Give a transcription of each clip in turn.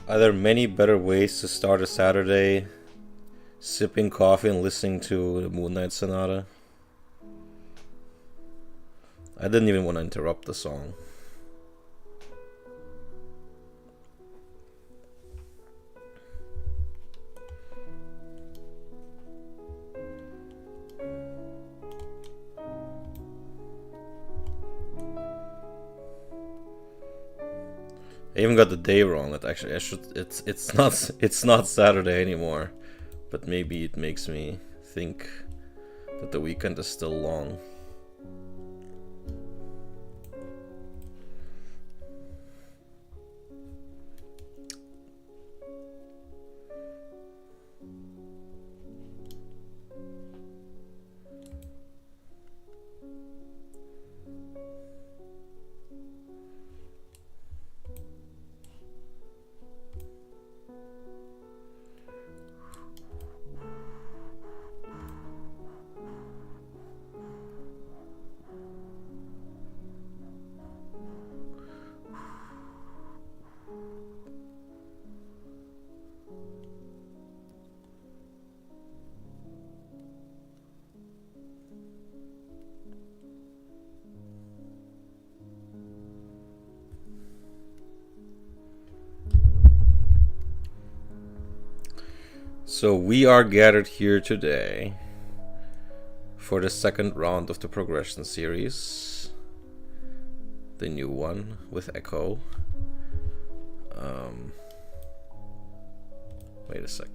Are there many better ways to start a Saturday sipping coffee and listening to the Moonlight Sonata? I didn't even want to interrupt the song. I even got the day wrong. That actually it's not Saturday anymore, but maybe it makes me think that the weekend is still long. So we are gathered here today for the second round of the progression series, the new one with Echo. Wait a sec.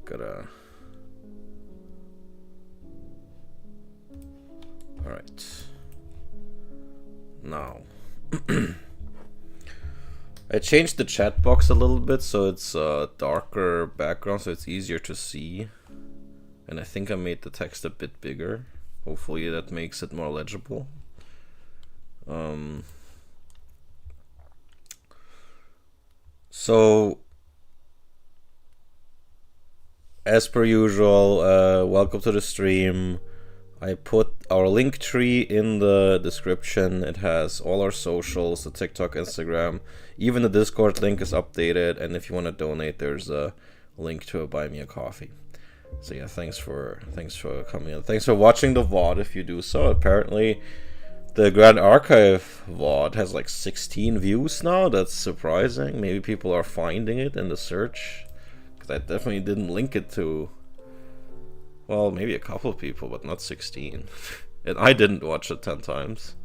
Gotta. All right. Now. I changed the chat box a little bit so it's a darker background so it's easier to see. And I think I made the text a bit bigger. Hopefully that makes it more legible. So, as per usual, welcome to the stream. I put our link tree in the description. It has all our socials, the TikTok, Instagram. Even the Discord link is updated. And if you want to donate, there's a link to a Buy Me a Coffee. So yeah, thanks for coming in. Thanks for watching the VOD if you do so. Apparently, the Grand Archive VOD has like 16 views now. That's surprising. Maybe people are finding it in the search. Because I definitely didn't link it to... Well, maybe a couple of people, but not 16. And I didn't watch it 10 times.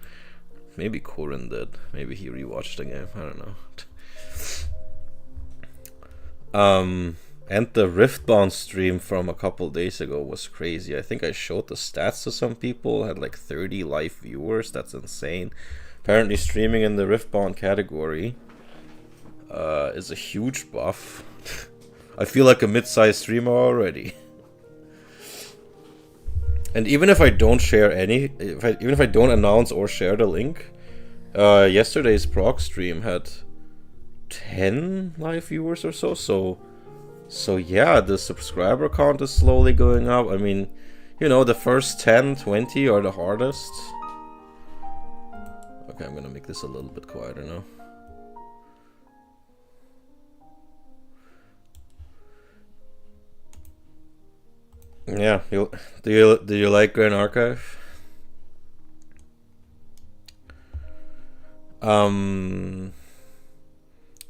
Maybe Corin did. Maybe he rewatched the game. I don't know. And the Riftbound stream from a couple days ago was crazy. I think I showed the stats to some people. Had like 30 live viewers. That's insane. Apparently streaming in the Riftbound category is a huge buff. I feel like a mid-sized streamer already. And even if I don't share even if I don't announce or share the link, yesterday's prog stream had 10 live viewers or so. So yeah, the subscriber count is slowly going up. I mean, you know, the first 10, 20 are the hardest. Okay, I'm gonna make this a little bit quieter now. Yeah, do you like Grand Archive?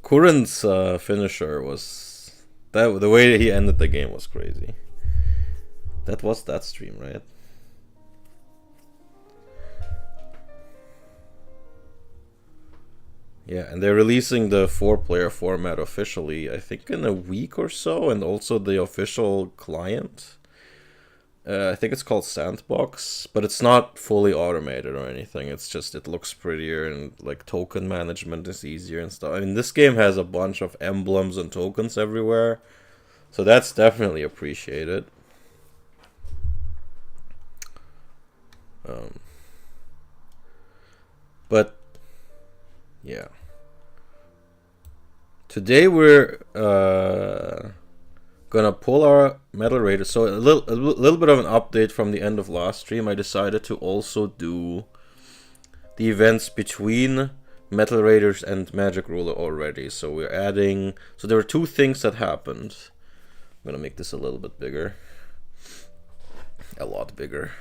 Kurin's finisher was the way that he ended the game was crazy. That was that stream, right? Yeah, and they're releasing the 4-player format officially, I think in a week or so, and also the official client. I think it's called Sandbox, but it's not fully automated or anything. It's just, it looks prettier and like token management is easier and stuff. I mean, this game has a bunch of emblems and tokens everywhere, so that's definitely appreciated. But yeah, today we're gonna pull our Metal Raider. So a little bit of an update from the end of last stream. I decided to also do the events between Metal Raiders and Magic Ruler already. So we're adding... So there were two things that happened. I'm gonna make this a little bit bigger. A lot bigger.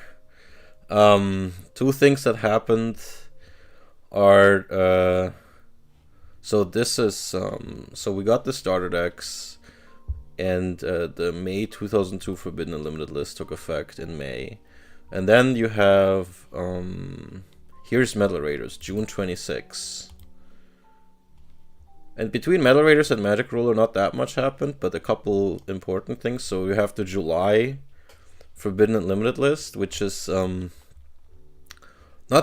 Two things that happened are... so this is... so we got the starter decks, and the May 2002 Forbidden Unlimited list took effect in May. And then you have... here's Metal Raiders, June 26. And between Metal Raiders and Magic Ruler, not that much happened, but a couple important things. So you have the July Forbidden Unlimited list, which is not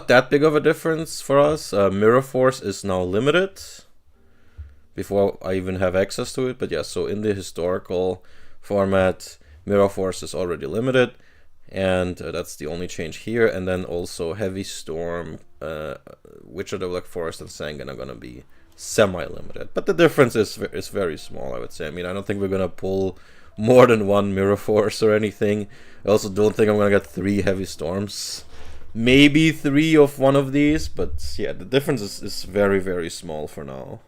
that big of a difference for us. Mirror Force is now limited, before I even have access to it. But yeah, so in the historical format, Mirror Force is already limited. And that's the only change here. And then also Heavy Storm, Witcher the Black Forest, and Sangan are going to be semi-limited. But the difference is very small, I would say. I mean, I don't think we're going to pull more than one Mirror Force or anything. I also don't think I'm going to get 3 Heavy Storms. Maybe 3 of one of these. But yeah, the difference is very, very small for now.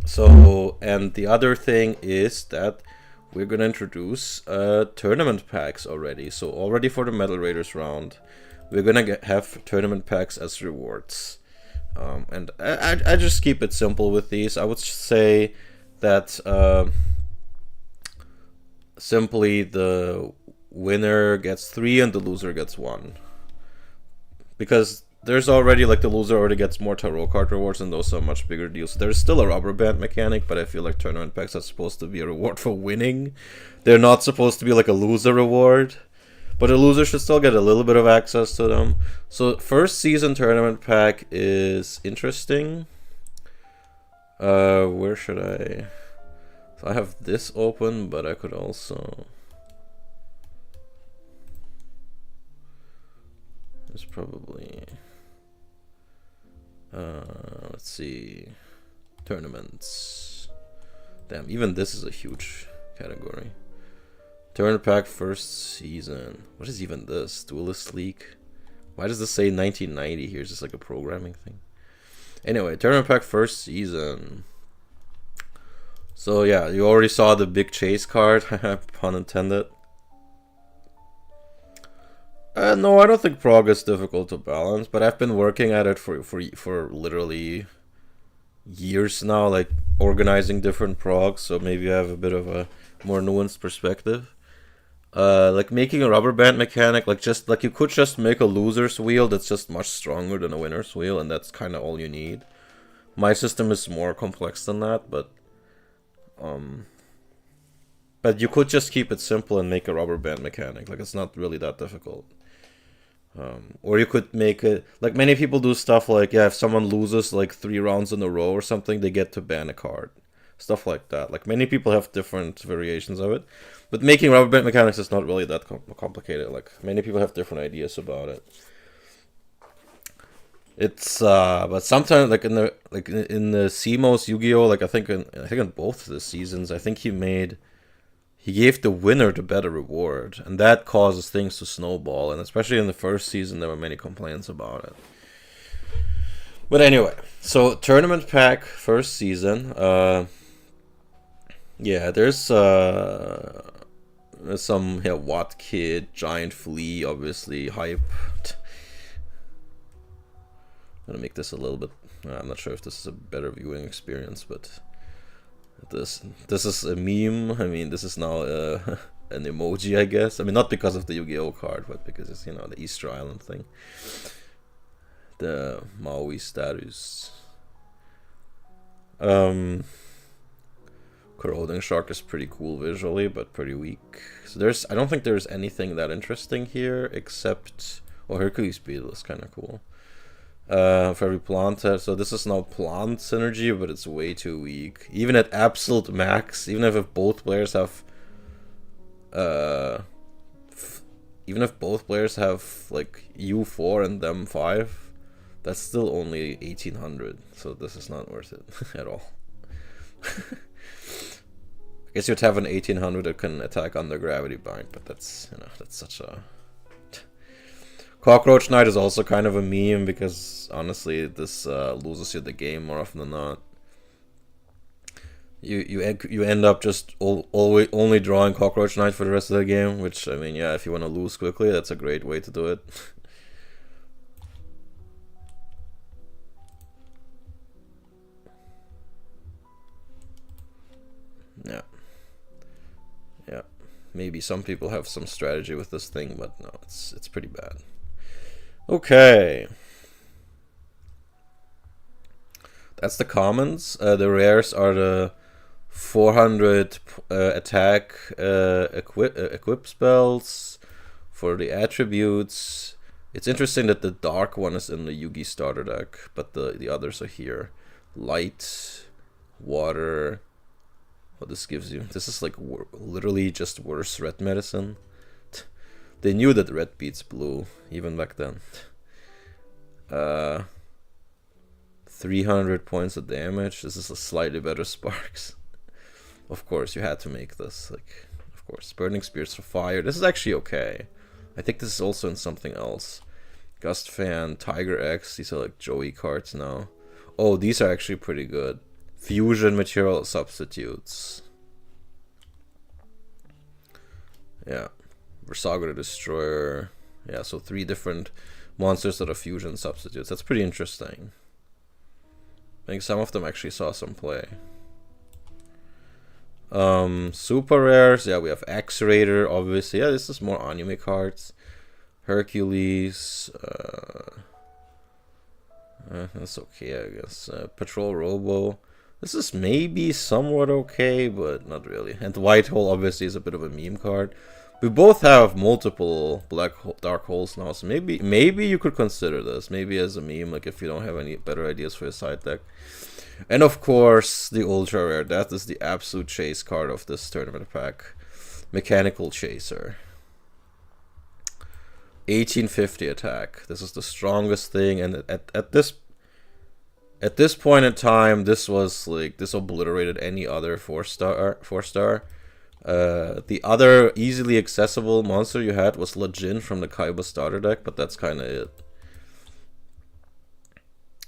So, and the other thing is that we're going to introduce tournament packs already. So already for the Metal Raiders round, we're going to have tournament packs as rewards. And I just keep it simple with these. I would say that simply the winner gets 3 and the loser gets 1. Because there's already, like, the loser already gets more tarot card rewards, and those are much bigger deals. There's still a rubber band mechanic, but I feel like tournament packs are supposed to be a reward for winning. They're not supposed to be like a loser reward, but a loser should still get a little bit of access to them. So first season tournament pack is interesting. Where should I... So I have this open, but I could also... There's probably... let's see, tournaments. Damn, even this is a huge category. Tournament pack first season. What is even this? Duelist League? Why does this say 1990 here? Is this like a programming thing? Anyway, tournament pack first season. So yeah, you already saw the big chase card, pun intended. No, I don't think prog is difficult to balance, but I've been working at it for literally years now, like organizing different progs, so maybe I have a bit of a more nuanced perspective. Like making a rubber band mechanic, like you could just make a loser's wheel that's just much stronger than a winner's wheel, and that's kind of all you need. My system is more complex than that, but you could just keep it simple and make a rubber band mechanic. Like, it's not really that difficult. Or you could make it, like many people do stuff like, yeah, if someone loses like 3 rounds in a row or something, they get to ban a card. Stuff like that. Like, many people have different variations of it. But making rubber band mechanics is not really that complicated. Like, many people have different ideas about it. It's but sometimes, like in the CMOS Yu-Gi-Oh, like I think in both the seasons, I think he gave the winner the better reward, and that causes things to snowball, and especially in the first season there were many complaints about it. But anyway, so tournament pack first season, yeah, there's some Watt Kid, Giant Flea, obviously hype. I'm gonna make this a little bit, I'm not sure if this is a better viewing experience, but this is a meme. I mean, this is now an emoji, I guess. I mean, not because of the Yu-Gi-Oh card, but because it's, the Easter Island thing. The Maui status. Corroding Shark is pretty cool visually, but pretty weak. So I don't think there's anything that interesting here, except... Oh, Hercules Beetle is kind of cool. For every plant, so this is now plant synergy, but it's way too weak. Even at absolute max, even if both players have like U4 and them 5, that's still only 1800. So this is not worth it at all. I guess you'd have an 1800 that can attack under gravity bind, but that's that's such a Cockroach Knight is also kind of a meme because honestly, this loses you the game more often than not. You end up just always only drawing Cockroach Knight for the rest of the game, which, I mean, yeah, if you want to lose quickly, that's a great way to do it. Yeah. Yeah. Maybe some people have some strategy with this thing, but no, it's pretty bad. Okay. That's the commons. The rares are the 400 attack equip spells. For the attributes, it's interesting that the dark one is in the Yugi starter deck, but the others are here. Light, water. What this gives you. This is like literally just worse red medicine. They knew that red beats blue, even back then. 300 points of damage. This is a slightly better Sparks. Of course, you had to make this. Like, of course, Burning Spears for fire. This is actually okay. I think this is also in something else. Gust Fan, Tiger X. These are like Joey cards now. Oh, these are actually pretty good. Fusion material substitutes. Yeah. Versago the Destroyer. Yeah, so 3 different monsters that are fusion substitutes. That's pretty interesting. I think some of them actually saw some play. Super rares. Yeah, we have X-Raider, obviously. Yeah, this is more anime cards. Hercules. That's okay, I guess. Patrol Robo. This is maybe somewhat okay, but not really. And White Hole obviously is a bit of a meme card. We both have multiple dark holes now, so maybe you could consider this. Maybe as a meme, like if you don't have any better ideas for your side deck. And of course, the ultra rare. That is the absolute chase card of this tournament pack. Mechanical Chaser. 1850 attack. This is the strongest thing, and at this point in time, this was like, this obliterated any other 4-star. The other easily accessible monster you had was Lejin from the Kaiba starter deck, but that's kind of it.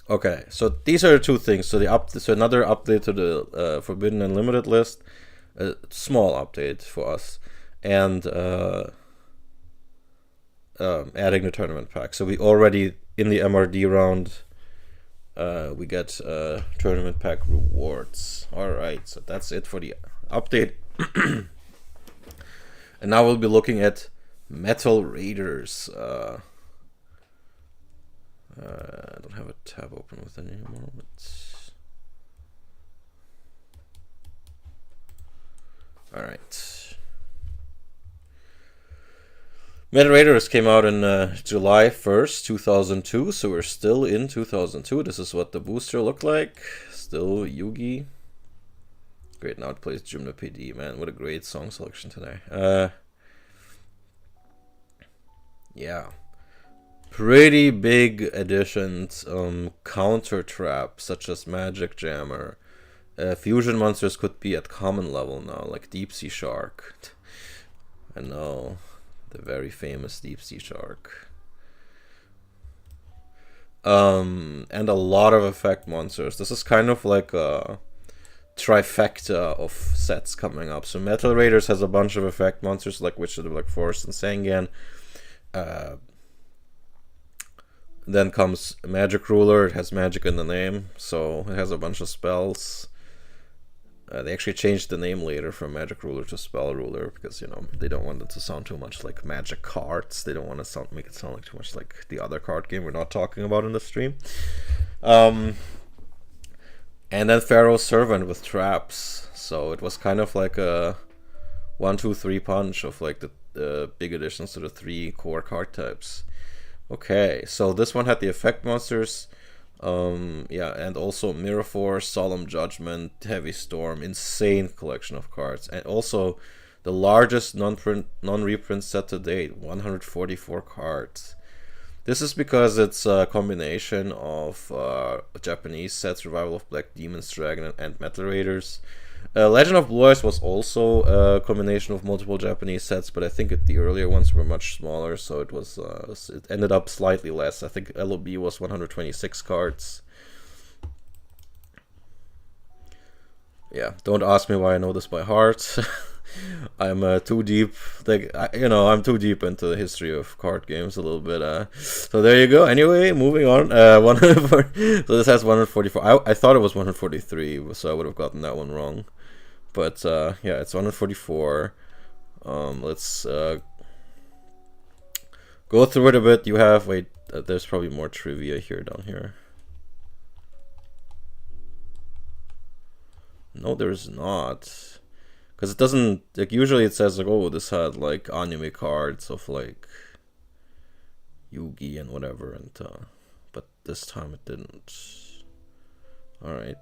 Okay, so these are the 2 things. So another update to the Forbidden and Limited list, a small update for us, and adding the tournament pack. So we already in the MRD round. We get tournament pack rewards. Alright, so that's it for the update. And now we'll be looking at Metal Raiders. I don't have a tab open with it anymore, but... Alright. Metal Raiders came out in July 1st, 2002, so we're still in 2002. This is what the booster looked like. Still Yugi. Great, now it plays Jumna PD, man. What a great song selection today. Yeah. Pretty big additions. Counter trap, such as Magic Jammer. Fusion monsters could be at common level now, like Deep Sea Shark. I know. The very famous Deep Sea Shark. And a lot of effect monsters. This is kind of like a trifecta of sets coming up. So Metal Raiders has a bunch of effect monsters like Witch of the Black Forest and Sangan. Then comes Magic Ruler. It has magic in the name, so it has a bunch of spells. They actually changed the name later from Magic Ruler to Spell Ruler because, you know, they don't want it to sound too much like Magic Cards. They don't want to make it sound like too much like the other card game we're not talking about in the stream. And then Pharaoh's Servant with traps. So it was kind of like a 1-2-3 punch of like the big additions to the 3 core card types. Okay, so this one had the effect monsters. Yeah, and also Mirror Force, Solemn Judgment, Heavy Storm, insane collection of cards, and also the largest non-reprint set to date, 144 cards. This is because it's a combination of Japanese sets, Revival of Black Demons, Dragon, and Metal Raiders. Legend of Blue Eyes was also a combination of multiple Japanese sets, but I think the earlier ones were much smaller, so it was it ended up slightly less. I think LOB was 126 cards. Yeah, don't ask me why I know this by heart. I'm too deep, like I'm too deep into the history of card games a little bit. So there you go. Anyway, moving on. 104. So this has 144. I thought it was 143, so I would have gotten that one wrong. But yeah, it's 144. Let's go through it a bit. You have there's probably more trivia here down here. No, there's not. Because it doesn't, like, usually it says, like, oh, this had, like, anime cards of, like, Yugi and whatever, and, but this time it didn't. Alright.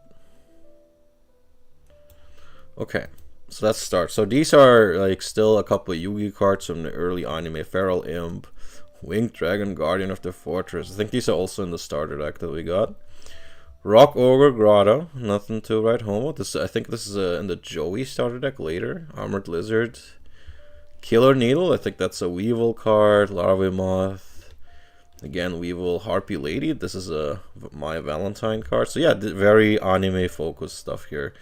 Okay, so let's start. So these are, like, still a couple of Yugi cards from the early anime. Feral Imp, Winged Dragon, Guardian of the Fortress. I think these are also in the starter deck that we got. Rock Ogre Grotto, nothing to write home with. I think this is in the Joey starter deck later. Armored Lizard. Killer Needle, I think that's a Weevil card. Larvae Moth. Again, Weevil. Harpy Lady, this is a My Valentine card. So yeah, very anime focused stuff here.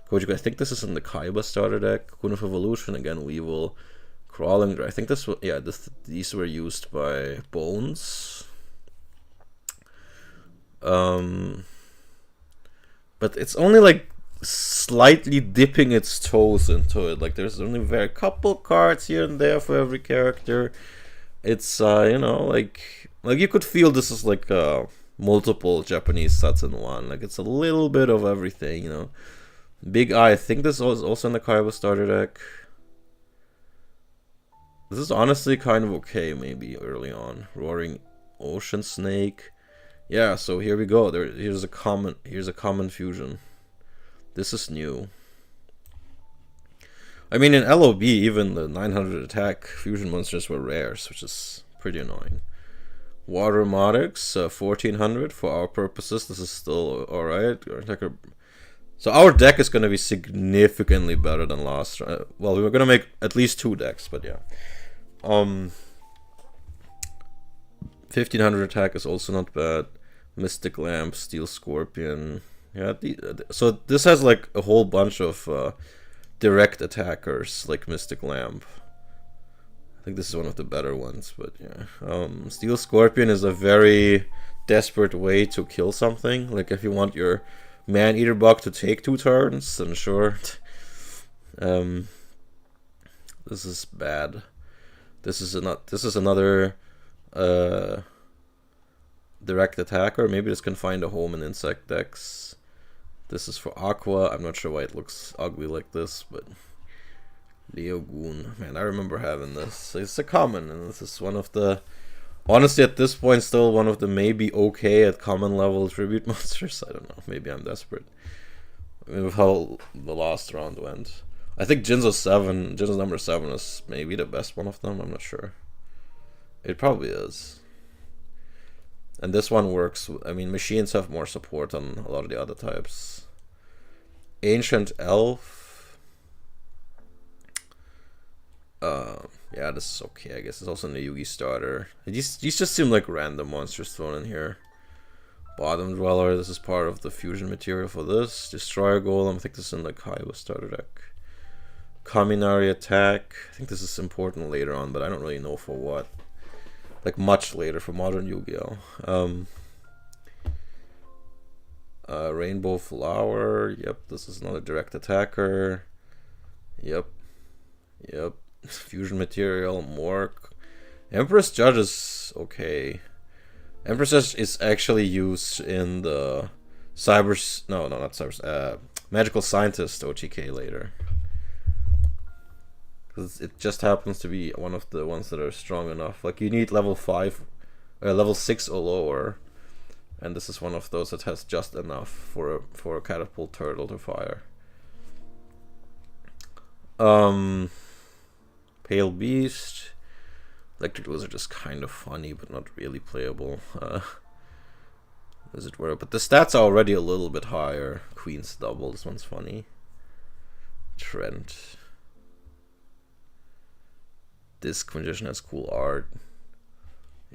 Kojiko, I think this is in the Kaiba starter deck. Queen of Evolution, again, Weevil. Crawling, I think this was, yeah, these were used by Bones. But it's only like slightly dipping its toes into it. Like there's only very couple cards here and there for every character. It's like you could feel this is like multiple Japanese sets in one. Like it's a little bit of everything, Big Eye, I think this was also in the Kaiba starter deck. This is honestly kind of okay, maybe early on. Roaring Ocean Snake. Yeah, so here we go. Here's a common fusion. This is new. I mean, in LOB, even the 900 attack fusion monsters were rares, which is pretty annoying. Water Monarchs, 1400 for our purposes. This is still alright. So our deck is going to be significantly better than last. Well, we were going to make at least 2 decks, but yeah. 1500 attack is also not bad. Mystic Lamp, Steel Scorpion. Yeah, so this has like a whole bunch of direct attackers, like Mystic Lamp. I think this is one of the better ones, but yeah. Steel Scorpion is a very desperate way to kill something. Like if you want your Man-Eater bug to take 2 turns, then sure. This is bad. This is another direct attacker. Maybe this can find a home in insect decks. This is for Aqua. I'm not sure why it looks ugly like this, but Leogoon. Man, I remember having this. It's a common, and this is one of the, honestly at this point, still one of the maybe okay at common level tribute monsters. I don't know. Maybe I'm desperate. I mean, with how the last round went. I think Jinzo's number 7 is maybe the best one of them. I'm not sure. It probably is. And this one works. I mean, machines have more support than a lot of the other types. Ancient Elf. Yeah, this is okay. I guess it's also in the Yugi starter. These just seem like random monsters thrown in here. Bottom Dweller. This is part of the fusion material for this. Destroyer Golem. I think this is in the Kaiba starter deck. Kaminari Attack. I think this is important later on, but I don't really know for what. Like much later for modern Yu-Gi-Oh! Rainbow Flower. Yep, this is another direct attacker. Yep. Fusion material. Mork. Empress Judge is okay. Empress Judge is actually used in the Magical Scientist OTK later. Because it just happens to be one of the ones that are strong enough. Like you need level 6 or lower, and this is one of those that has just enough for a catapult turtle to fire. Pale Beast, Electric Lizard is kind of funny, but not really playable. Lizard Warrior, but the stats are already a little bit higher. Queen's Double, this one's funny. Trent. Disc Magician has cool art.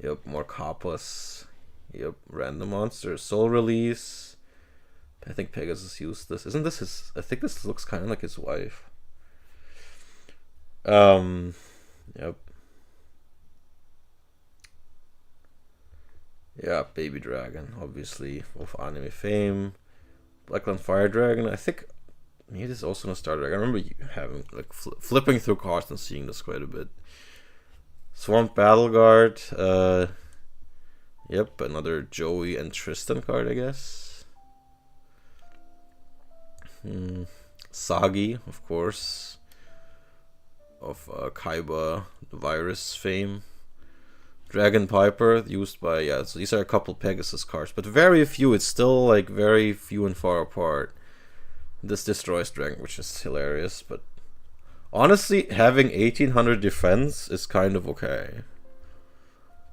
Yep, more Kappas. Yep, Random Monsters. Soul Release. I think Pegasus used this. Isn't this his... I think this looks kind of like his wife. Yep. Yeah, Baby Dragon, obviously, of anime fame. Blackland Fire Dragon, I think maybe this is also a Star Dragon. I remember having, like, flipping through cards and seeing this quite a bit. Swamp Battle Guard, yep, another Joey and Tristan card, I guess. Sagi, of course, of Kaiba, the virus fame. Dragon Piper, used by, yeah, so these are a couple Pegasus cards, but very few. It's still, like, very few and far apart. This destroys Dragon, which is hilarious, but honestly, having 1800 defense is kind of okay.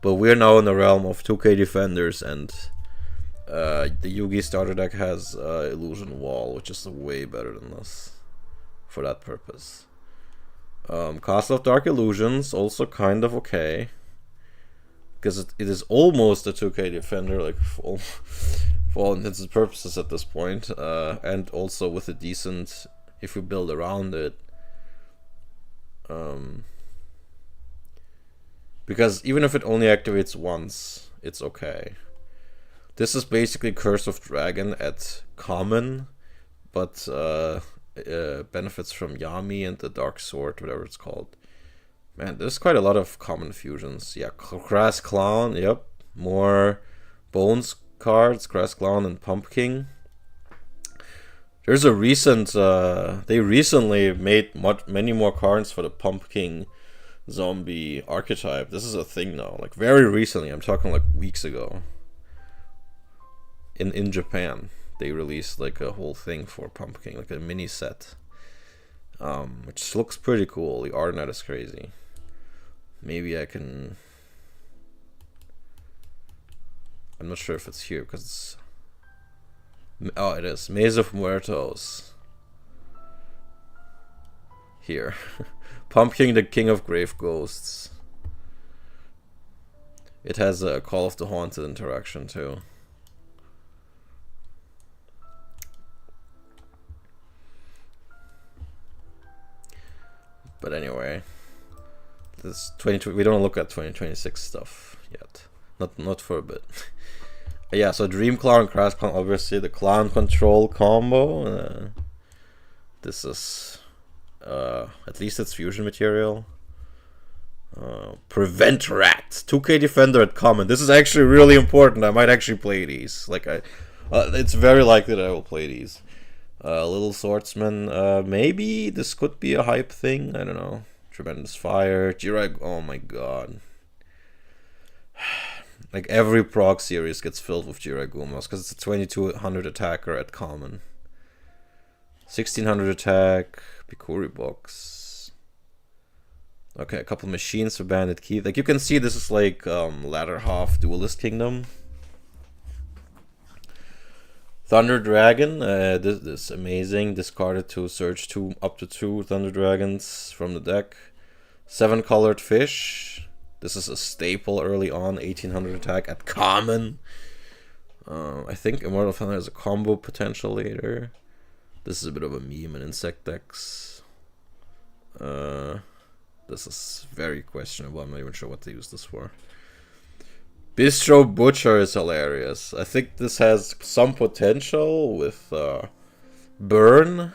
But we're now in the realm of 2k defenders, and the Yugi starter deck has Illusion Wall, which is way better than this for that purpose. Castle of Dark Illusions, also kind of okay. Because it is almost a 2k defender, like for all intents and purposes at this point, and also with a decent, if you build around it. Because even if it only activates once, it's okay. This is basically Curse of Dragon at common, but benefits from Yami and the Dark Sword, whatever it's called. Man, there's quite a lot of common fusions. Yeah, Crass Clown, yep. More Bones cards, Crass Clown and Pumpkin. There's a recent, they recently made many more cards for the Pumpkin zombie archetype. This is a thing now, like very recently. I'm talking like weeks ago. In Japan, they released like a whole thing for Pumpkin, like a mini set. Which looks pretty cool. The art net is crazy. Maybe I can... I'm not sure if it's here because it's... Oh, it is. Maze of Muertos. Here. Pumpkin, the King of Grave Ghosts. It has a Call of the Haunted interaction too. But anyway, this we don't look at 2026 stuff yet. Not for a bit. Yeah, so Dream Clown and Crash Clown, obviously the Clown Control combo. This is at least it's fusion material. Prevent Rat, 2k defender at common. This is actually really important. I might actually play these. Like it's very likely that I will play these. Little Swordsman, maybe this could be a hype thing. I don't know. Tremendous Fire, Jirag. Oh my god. Like every proc series gets filled with Jiragumas because it's a 2200 attacker at common. 1600 attack, Bikuri box. Okay, a couple machines for Bandit Keith. Like you can see, this is like latter half Duelist Kingdom. Thunder Dragon, this is amazing. Discarded to search up to 2 Thunder Dragons from the deck. 7 colored fish. This is a staple early on. 1800 attack at common. I think Immortal Thunder has a combo potential later. This is a bit of a meme in insect decks. This is very questionable. I'm not even sure what to use this for. Bistro Butcher is hilarious. I think this has some potential with Burn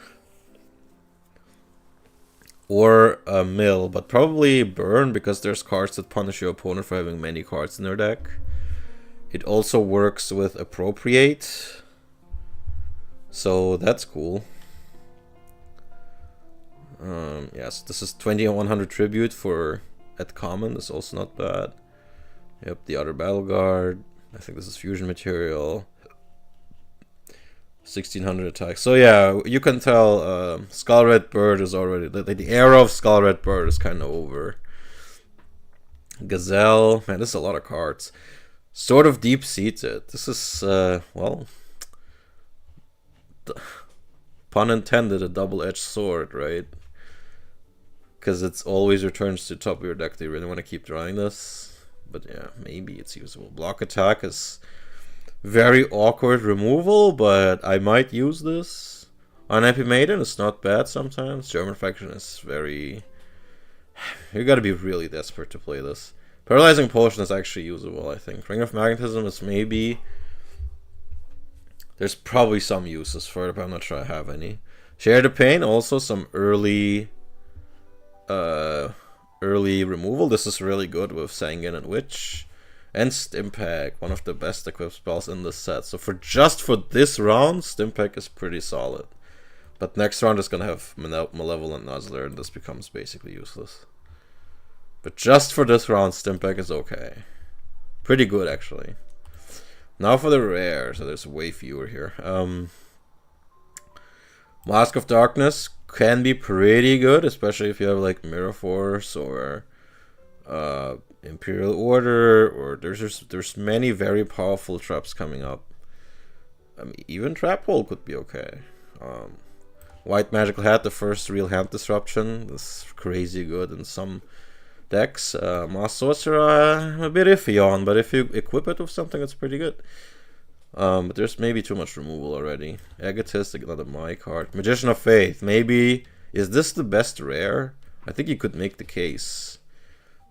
or Mill, but probably Burn because there's cards that punish your opponent for having many cards in their deck. It also works with Appropriate, so that's cool. Yes, this is 2100 tribute for at common. This is also not bad. Yep, the other Battle Guard. I think this is fusion material. 1600 attack. So yeah, you can tell Skull Red Bird is already... The era of Skull Red Bird is kind of over. Gazelle. Man, this is a lot of cards. Sort of Deep-Seated. This is, well... pun intended, a double-edged sword, right? Because it always returns to the top of your deck. They really want to keep drawing this. But yeah, maybe it's usable. Block attack is very awkward removal, but I might use this. Unhappy Maiden is not bad sometimes. German Faction is very... You gotta be really desperate to play this. Paralyzing Potion is actually usable, I think. Ring of Magnetism is maybe... There's probably some uses for it, but I'm not sure I have any. Share the Pain, also some early removal. This is really good with Sanguine and Witch. And Stimpack, one of the best equipped spells in this set. So for this round, Stimpack is pretty solid. But next round is gonna have Malevolent Nuzzler, and this becomes basically useless. But just for this round, Stimpack is okay. Pretty good, actually. Now for the rare, so there's way fewer here. Mask of Darkness can be pretty good, especially if you have like Mirror Force or Imperial Order, or there's many very powerful traps coming up. Even Trap Hole could be okay. White Magical Hat, the first real hand disruption, is crazy good in some decks. Mass Sorcerer, I'm a bit iffy on, but if you equip it with something, it's pretty good. But there's maybe too much removal already. Egotist, another my card. Magician of Faith, maybe. Is this the best rare? I think you could make the case.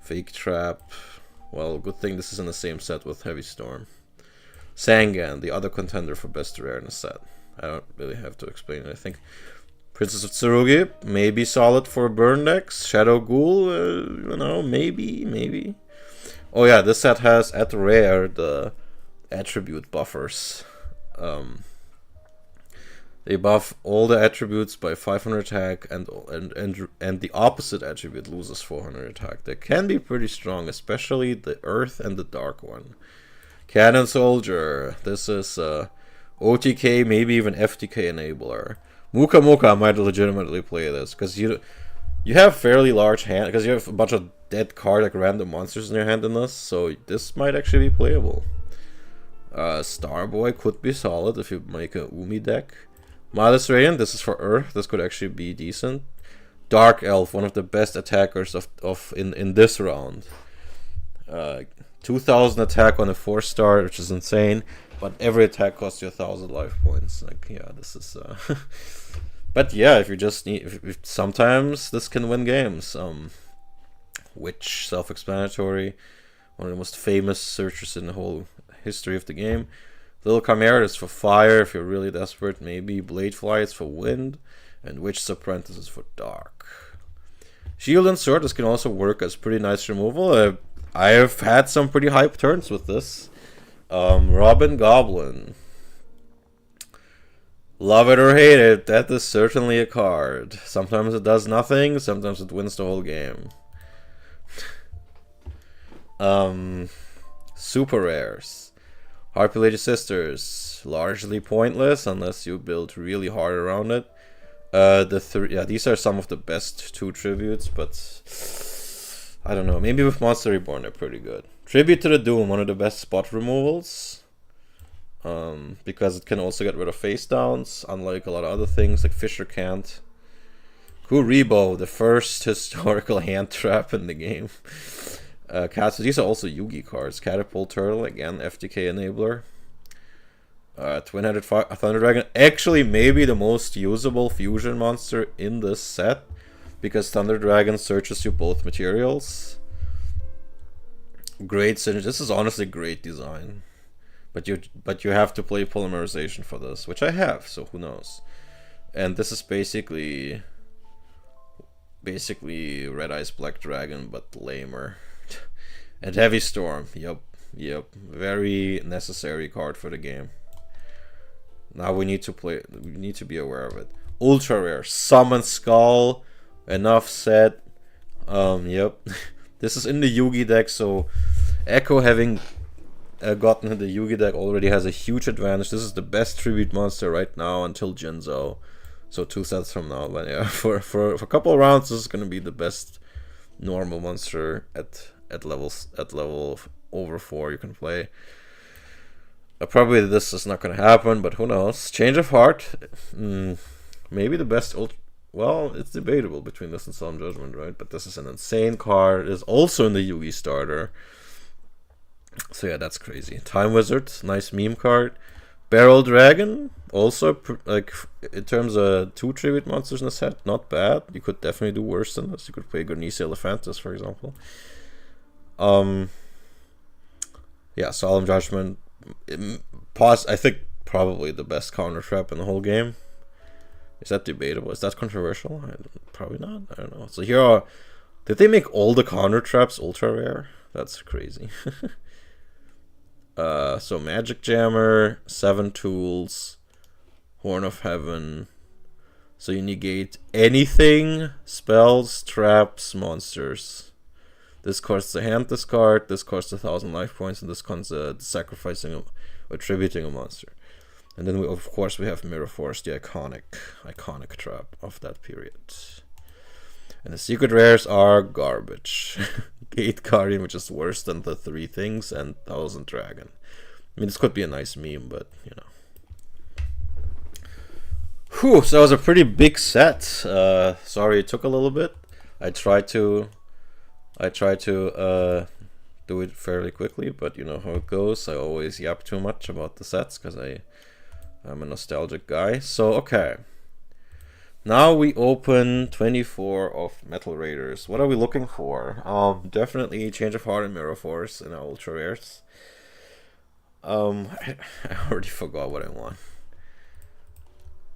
Fake Trap. Well, good thing this is in the same set with Heavy Storm. Sangan, the other contender for best rare in the set. I don't really have to explain it, I think. Princess of Tsurugi, maybe solid for burn decks. Shadow Ghoul, you know, maybe. Oh yeah, this set has at rare the attribute buffers. They buff all the attributes by 500 attack, and the opposite attribute loses 400 attack. They can be pretty strong, especially the Earth and the Dark one. Cannon Soldier, this is OTK, maybe even FTK enabler. Muka Muka might legitimately play this, because you have fairly large hand, because you have a bunch of dead card, like random monsters in your hand in this, so this might actually be playable. Starboy could be solid if you make a Umi deck. Midas Radiant, this is for Earth, this could actually be decent. Dark Elf, one of the best attackers in this round. 2000 attack on a 4-star, which is insane. But every attack costs you 1000 life points. Like, yeah, this is. But yeah, if you just need, if sometimes this can win games. Witch, self-explanatory, one of the most famous searchers in the whole history of the game. Little Chimera is for fire if you're really desperate. Maybe Bladefly is for wind, and Witch's Apprentice is for dark. Shield and Sword, this can also work as pretty nice removal. I have had some pretty hype turns with this. Robin Goblin. Love it or hate it, that is certainly a card. Sometimes it does nothing, sometimes it wins the whole game. Super rares. Harpy Lady Sisters, largely pointless unless you build really hard around it. These are some of the best 2 tributes, but I don't know, maybe with Monster Reborn they're pretty good. Tribute to the Doom, one of the best spot removals. Because it can also get rid of face downs, unlike a lot of other things, like Fisher can't. Kuribo, the first historical hand trap in the game. So these are also Yugi cards. Catapult Turtle, again, FTK enabler. Twin-headed Thunder Dragon, actually maybe the most usable fusion monster in this set, because Thunder Dragon searches you both materials. Great synergy. This is honestly great design, but you have to play Polymerization for this, which I have, so who knows. And this is basically Red Eyes Black Dragon, but lamer. And Heavy Storm, yep, very necessary card for the game. Now we need to be aware of it. Ultra rare, Summon Skull, enough said. Yep. This is in the Yugi deck, so Echo having gotten the Yugi deck already has a huge advantage. This is the best tribute monster right now until Jinzo. So 2 sets from now, but yeah, for a couple of rounds, this is gonna be the best normal monster at level over 4 you can play. Probably this is not gonna happen, but who knows? Change of Heart, Maybe the best well, it's debatable between this and Solemn Judgment, right? But this is an insane card. It is also in the Yugi starter. So yeah, that's crazy. Time Wizard, nice meme card. Barrel Dragon, also like in terms of 2 tribute monsters in the set, not bad. You could definitely do worse than this. You could play Gornisia Elephantis, for example. Yeah, Solemn Judgment. I think probably the best counter trap in the whole game. Is that debatable? Is that controversial? Probably not. I don't know. So here are... Did they make all the counter traps ultra rare? That's crazy. So Magic Jammer, 7 tools, Horn of Heaven. So you negate anything, spells, traps, monsters. This costs a hand discard, this costs 1,000 life points, and this costs sacrificing or attributing a monster. And then of course we have Mirror Force, the iconic trap of that period. And the secret rares are garbage. Gate Guardian, which is worse than the 3 things, and Thousand Dragon. I mean, this could be a nice meme, but you know. Whew, so that was a pretty big set. Sorry it took a little bit. I tried to do it fairly quickly, but you know how it goes. I always yap too much about the sets because I'm a nostalgic guy. So okay. Now we open 24 of Metal Raiders. What are we looking for? Definitely Change of Heart and Mirror Force in our ultra rares. I already forgot what I want.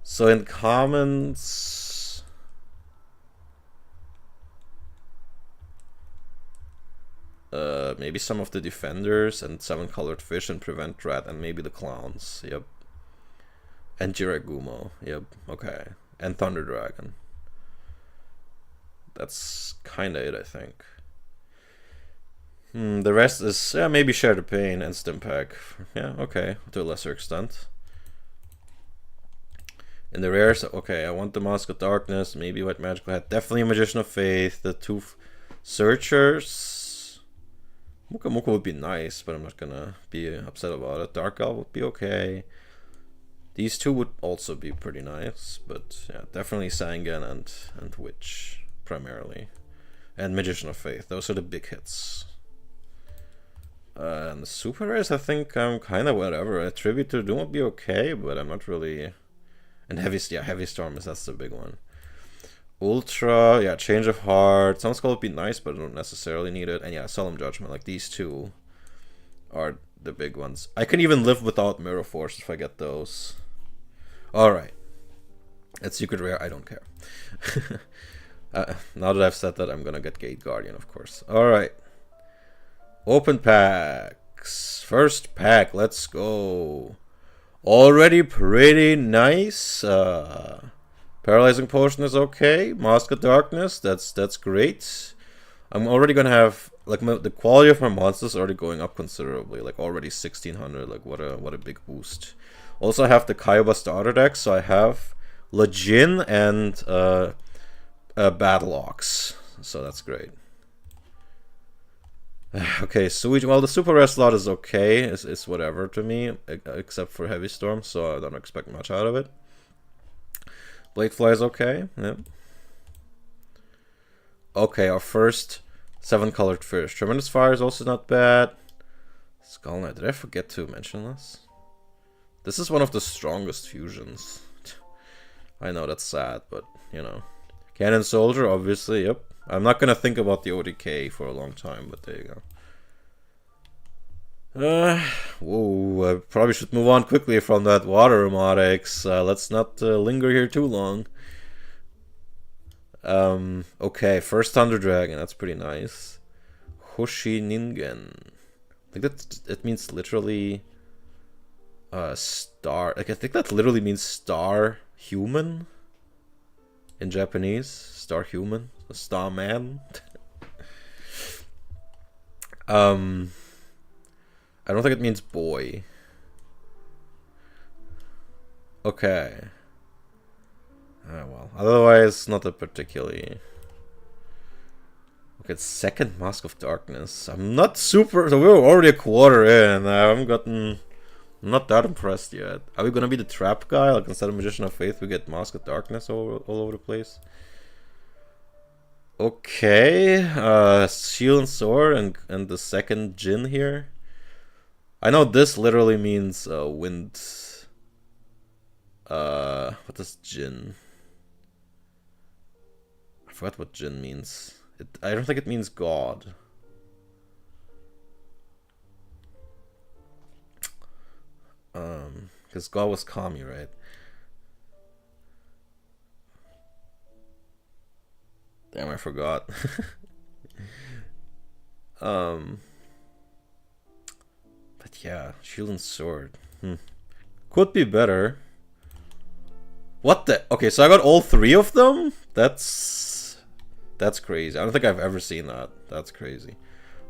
So in commons, maybe some of the defenders and 7-colored fish and Prevent Rat and maybe the clowns. Yep. And Jiragumo. Yep. Okay. And Thunder Dragon. That's kinda it, I think. The rest is maybe Share the Pain and Stimpack. Yeah, okay, to a lesser extent. In the rares, okay, I want the Mask of Darkness, maybe White Magical Hat, definitely a Magician of Faith, the 2 Searchers. Muka Muka would be nice, but I'm not gonna be upset about it. Dark Elf would be okay. These 2 would also be pretty nice, but yeah, definitely Sangan and Witch primarily, and Magician of Faith. Those are the big hits. And the super rares, I think I'm kind of whatever. A Tribute to Doom would be okay, but I'm not really. And Heavy Storm that's the big one. Ultra, yeah, Change of Heart. Some Skull would be nice, but I don't necessarily need it. And yeah, Solemn Judgment. Like these 2 are the big ones. I can even live without Mirror Force if I get those. Alright. It's secret rare, I don't care. Now that I've said that, I'm gonna get Gate Guardian, of course. Alright. Open packs. First pack, let's go. Already pretty nice. Paralyzing Potion is okay. Mask of Darkness, that's great. I'm already gonna have like the quality of my monsters is already going up considerably. Like already 1600. Like what a big boost. Also, I have the Kaiba starter deck, so I have Lejin and Battle Ox, so that's great. Okay, Sewage. Well, the super rare slot is okay. It's whatever to me, except for Heavy Storm, so I don't expect much out of it. Bladefly is okay. Yeah. Okay, our first 7-colored fish. Tremendous Fire is also not bad. Skull Knight. Did I forget to mention this? This is one of the strongest fusions. I know that's sad, but you know. Cannon Soldier, obviously, yep. I'm not gonna think about the ODK for a long time, but there you go. Whoa, I probably should move on quickly from that water robotics. Let's not linger here too long. Okay, first Thunder Dragon, that's pretty nice. Hoshi Ningen. I think it means literally star. Like I think that literally means star human in Japanese. Star human, a star man. I don't think it means boy. Okay. Well, otherwise not a particularly. Okay, second Mask of Darkness. I'm not super. So we're already a quarter in. I haven't gotten I'm not that impressed yet. Are we gonna be the trap guy? Like instead of Magician of Faith, we get Mask of Darkness all over the place. Okay, Shield and Sword and the second Jin here. I know this literally means wind. What does Jin? I forgot what Jin means. I don't think it means God. Because God was Kami, right? Damn, I forgot. But yeah, Shield and Sword. Could be better. What the? Okay, so I got all three of them? That's crazy. I don't think I've ever seen that. That's crazy.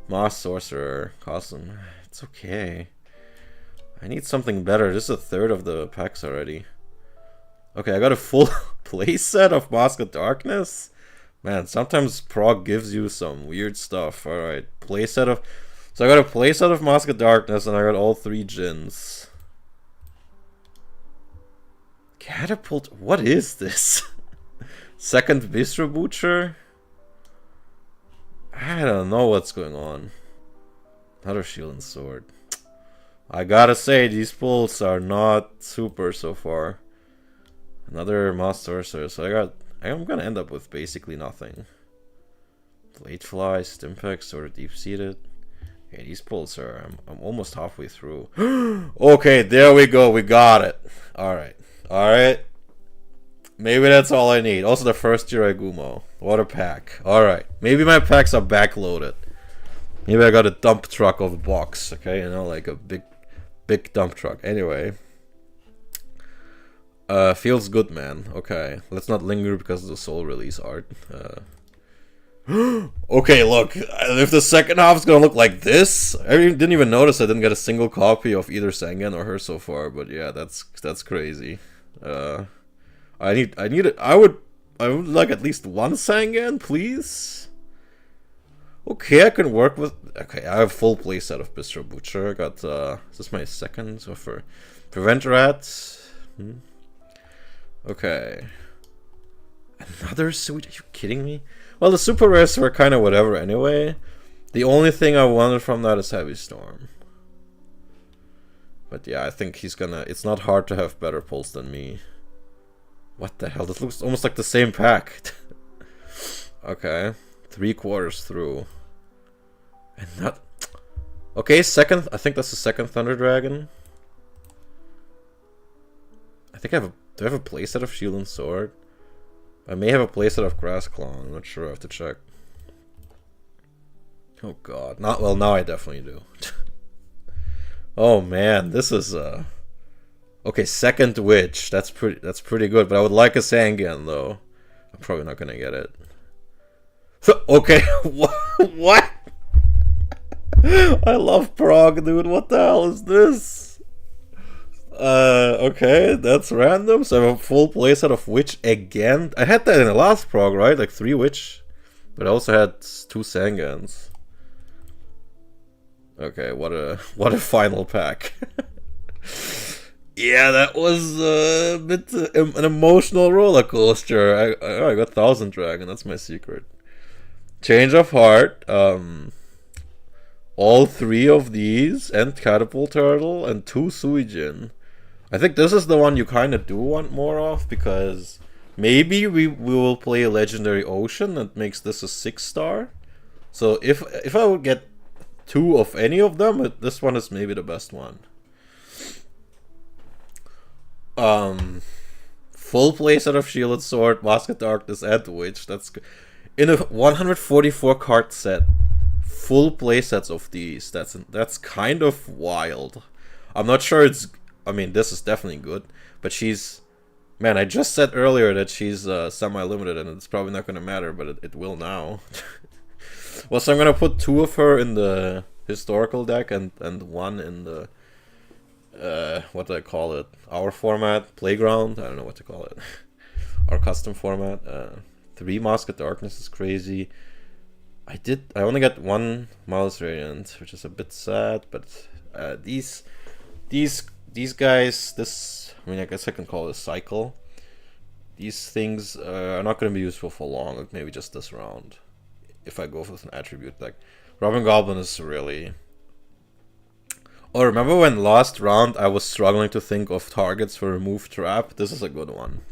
Moss Sorcerer, Cosm. It's okay. I need something better. This is a third of the packs already. Okay, I got a full playset of Mask of Darkness. Man, sometimes Prog gives you some weird stuff. Alright, playset of... So I got a playset of Mask of Darkness and I got all three Jins. Catapult? What is this? Second Vistra Butcher? I don't know what's going on. Another Shield and Sword. I gotta say, these pulls are not super so far. Another Moss Sorcerer, so I'm gonna end up with basically nothing. Bladefly, Stimpack, sort of deep-seated. Okay, these pulls are... I'm almost halfway through. Okay, there we go, we got it. Alright, alright. Maybe that's all I need. Also the first Jiraigumo. What a pack. Alright, maybe my packs are backloaded. Maybe I got a dump truck of a box, okay? You know, like a big dump truck. Anyway. Feels good, man. Okay, let's not linger because of the soul release art. Okay, look. If the second half is gonna look like this, I didn't even notice I didn't get a single copy of either Sengen or her so far. But yeah, that's crazy. I would like at least one Sengen, please. Okay, I can work with... Okay, I have full playset of Bistro Butcher. I got, is this my second? So for Prevent Rats. Okay. Another suit? Are you kidding me? Well, the super rares were kind of whatever anyway. The only thing I wanted from that is Heavy Storm. But yeah, I think he's gonna... It's not hard to have better pulls than me. What the hell? This looks almost like the same pack. Okay. 3/4 through. And not... Okay, second... I think that's the second Thunder Dragon. I think I have a... Do I have a playset of Shield and Sword? I may have a playset of Grass Claw. I'm not sure. I have to check. Oh god. Not... Well, now I definitely do. Oh man, this is... Okay, second Witch. That's pretty good. But I would like a Sangan, though. I'm probably not gonna get it. Okay, what? I love Prog, dude. What the hell is this? Okay, that's random. So I have a full playset of Witch again. I had that in the last Prog, right? Like 3 Witch. But I also had 2 Sangans. Okay, what a final pack. Yeah, that was a bit an emotional roller coaster. I got 1000 Dragon. That's my secret. Change of Heart, all 3 of these, and Catapult Turtle, and 2 Suijin. I think this is the one you kind of do want more of, because maybe we will play a Legendary Ocean that makes this a 6-star. So if I would get 2 of any of them, this one is maybe the best one. Full playset of Shielded Sword, Mask of Darkness, and Witch. That's good. In a 144 card set, full playsets of these. That's kind of wild. I'm not sure it's... I mean, this is definitely good, but she's... Man, I just said earlier that she's semi-limited, and it's probably not going to matter, but it will now. Well, so I'm going to put 2 of her in the historical deck, and 1 in the... what do I call it? Our format? Playground? I don't know what to call it. Our custom format. 3 Mask of Darkness is crazy. I only got 1 Miles Radiant, which is a bit sad, but these these guys, I mean, I guess I can call it a cycle. These things are not going to be useful for long, like maybe just this round. If I go with an attribute deck. Robin Goblin is really... Oh, remember when last round I was struggling to think of targets for Remove Trap? This is a good one.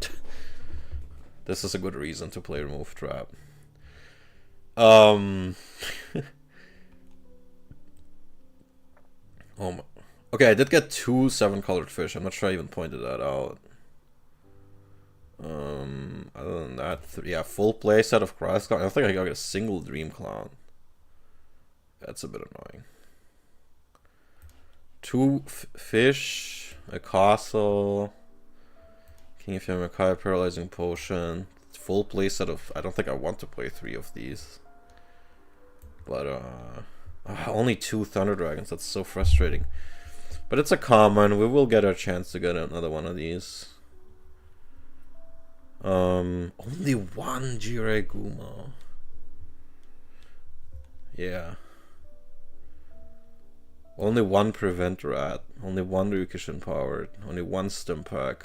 This is a good reason to play Remove Trap. Oh my... Okay, I did get 2 7-colored fish. I'm not sure I even pointed that out. Other than that, yeah, full play set of Cross Clown. I don't think I got a single Dream Clown. That's a bit annoying. 2 fish, a castle, King of Yamakai, Paralyzing Potion. Full play set of... I don't think I want to play 3 of these. But, only 2 Thunder Dragons. That's so frustrating. But it's a common. We will get our chance to get another one of these. Only 1 Jirei Guma. Yeah. Only 1 Prevent Rat. Only 1 Ryukishin Powered. Only 1 Stimpak.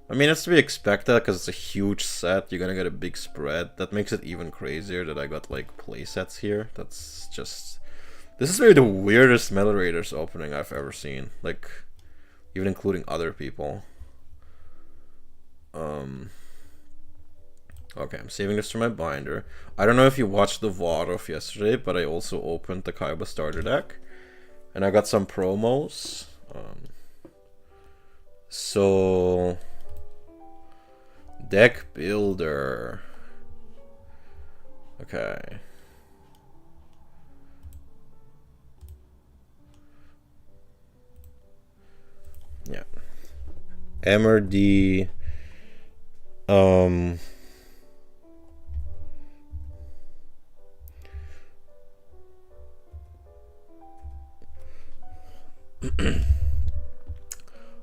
I mean, it's to be expected because it's a huge set. You're gonna get a big spread. That makes it even crazier that I got like play sets here. That's just... This is maybe the weirdest Metal Raiders opening I've ever seen. Like, even including other people. Okay, I'm saving this for my binder. I don't know if you watched the VOD of yesterday, but I also opened the Kaiba starter deck. And I got some promos. So... Deck Builder. Okay. Yeah. MRD.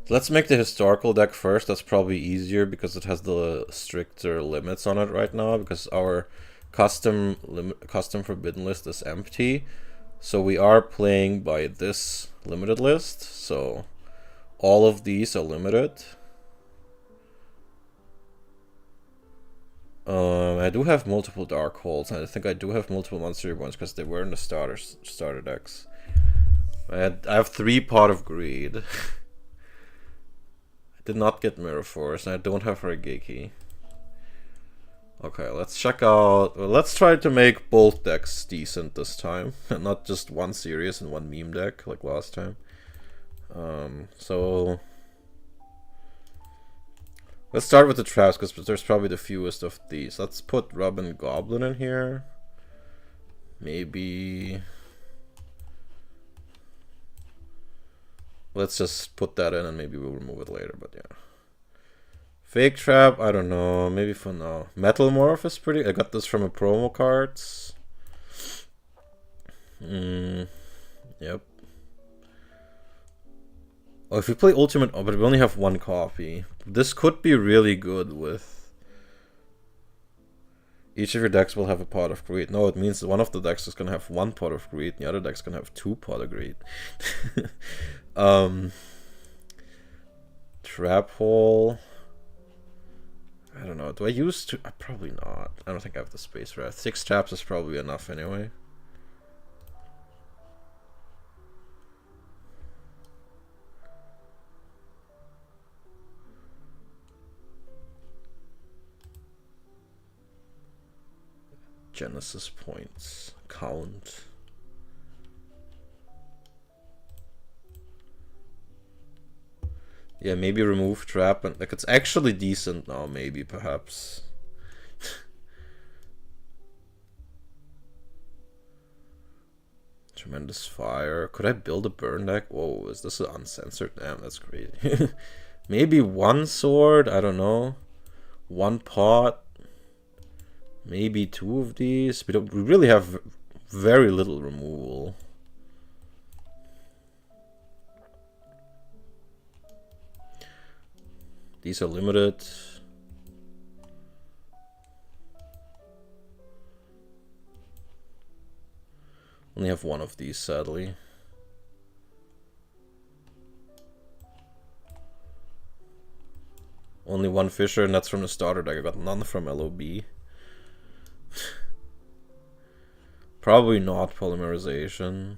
Let's make the historical deck first. That's probably easier because it has the stricter limits on it right now, because our custom forbidden list is empty. So we are playing by this limited list. So all of these are limited. I do have multiple Dark Holes, and I think I do have multiple Monster Reborns because they were in the starter decks. I have 3 Pot of Greed. I did not get Mirror Force, and I don't have Regeki. Okay, let's check out... Well, let's try to make both decks decent this time. Not just one serious and one meme deck like last time. So... Let's start with the traps, because there's probably the fewest of these. Let's put Robin Goblin in here. Maybe... Let's just put that in and maybe we'll remove it later, but yeah. Fake Trap, I don't know. Maybe for now. Metal Morph is pretty... I got this from a promo cards. Yep. Oh, if we play Ultimate... Oh, but we only have 1 copy. This could be really good with... Each of your decks will have a Pot of Greed. No, it means one of the decks is going to have 1 Pot of Greed, and the other deck's going to have 2 Pot of Greed. Trap Hole... I don't know. Do I use 2? Probably not. I don't think I have the space for that. 6 traps is probably enough anyway. Genesis points. Count. Yeah, maybe remove trap, and like it's actually decent now, maybe, perhaps. Tremendous Fire. Could I build a burn deck? Whoa, is this uncensored? Damn, that's crazy. Maybe 1 sword, I don't know. 1 pot. Maybe 2 of these. We really have very little removal. These are limited. Only have 1 of these, sadly. only one Fisher, and that's from the starter deck. I got none from LOB. Probably not polymerization.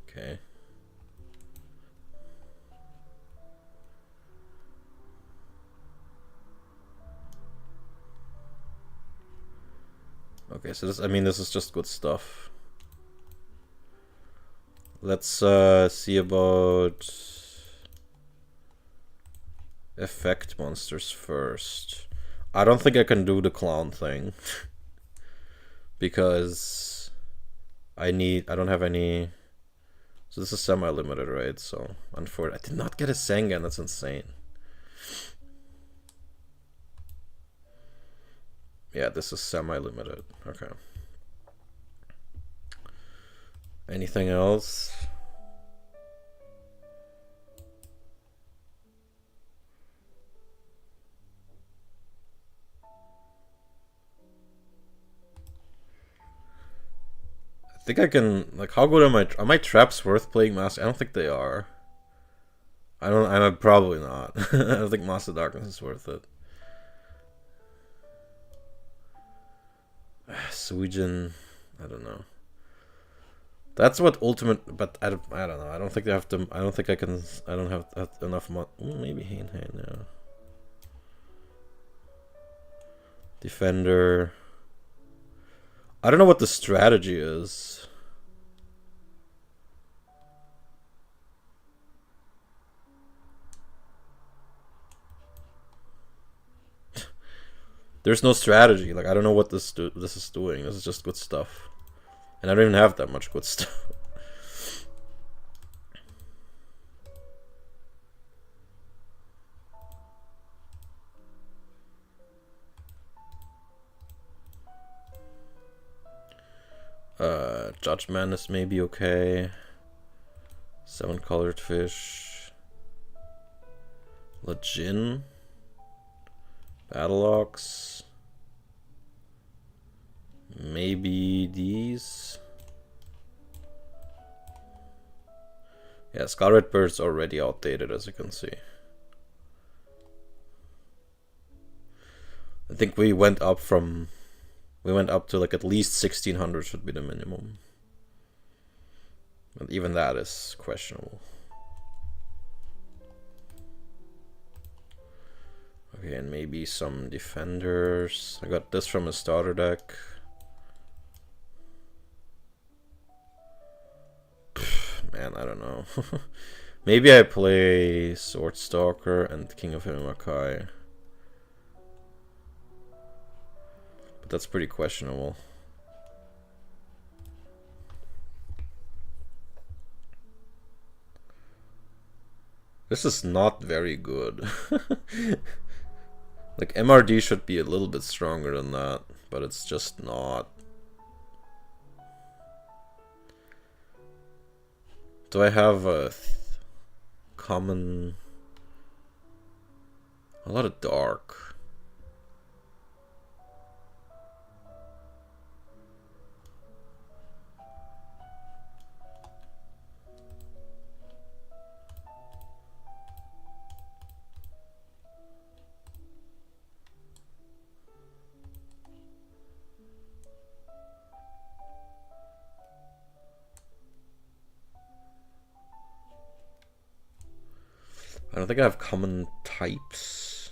Okay. Okay, so this, I mean, this is just good stuff. Let's see about effect monsters first. I don't think I can do the clown thing because I don't have any. So this is semi-limited, right? So unfortunately, I did not get a Sengan. That's insane. Yeah, this is semi-limited. Okay. Anything else? I think I can, like, how good are my traps worth playing Master? I don't think they are. I'm probably not. I don't think Master Darkness is worth it. Suijin, I don't know. That's what ultimate, but I don't know. I don't think they have to. I don't think I can. I don't have enough money. Maybe Hein now. Defender. I don't know what the strategy is. There's no strategy. Like, I don't know what this is doing. This is just good stuff. And I don't even have that much good stuff. Judgment is maybe okay. 7 colored fish. Legin. Battleox. Maybe these. Yeah, Scarlet Bird's already outdated, as you can see. I think we went up to like at least 1600 should be the minimum. But even that is questionable. Okay, and maybe some defenders. I got this from a starter deck. Man, I don't know. Maybe I play Swordstalker and King of Himimakai. But that's pretty questionable. This is not very good. Like, MRD should be a little bit stronger than that, but it's just not. Do I have a common... A lot of dark. I don't think I have common types.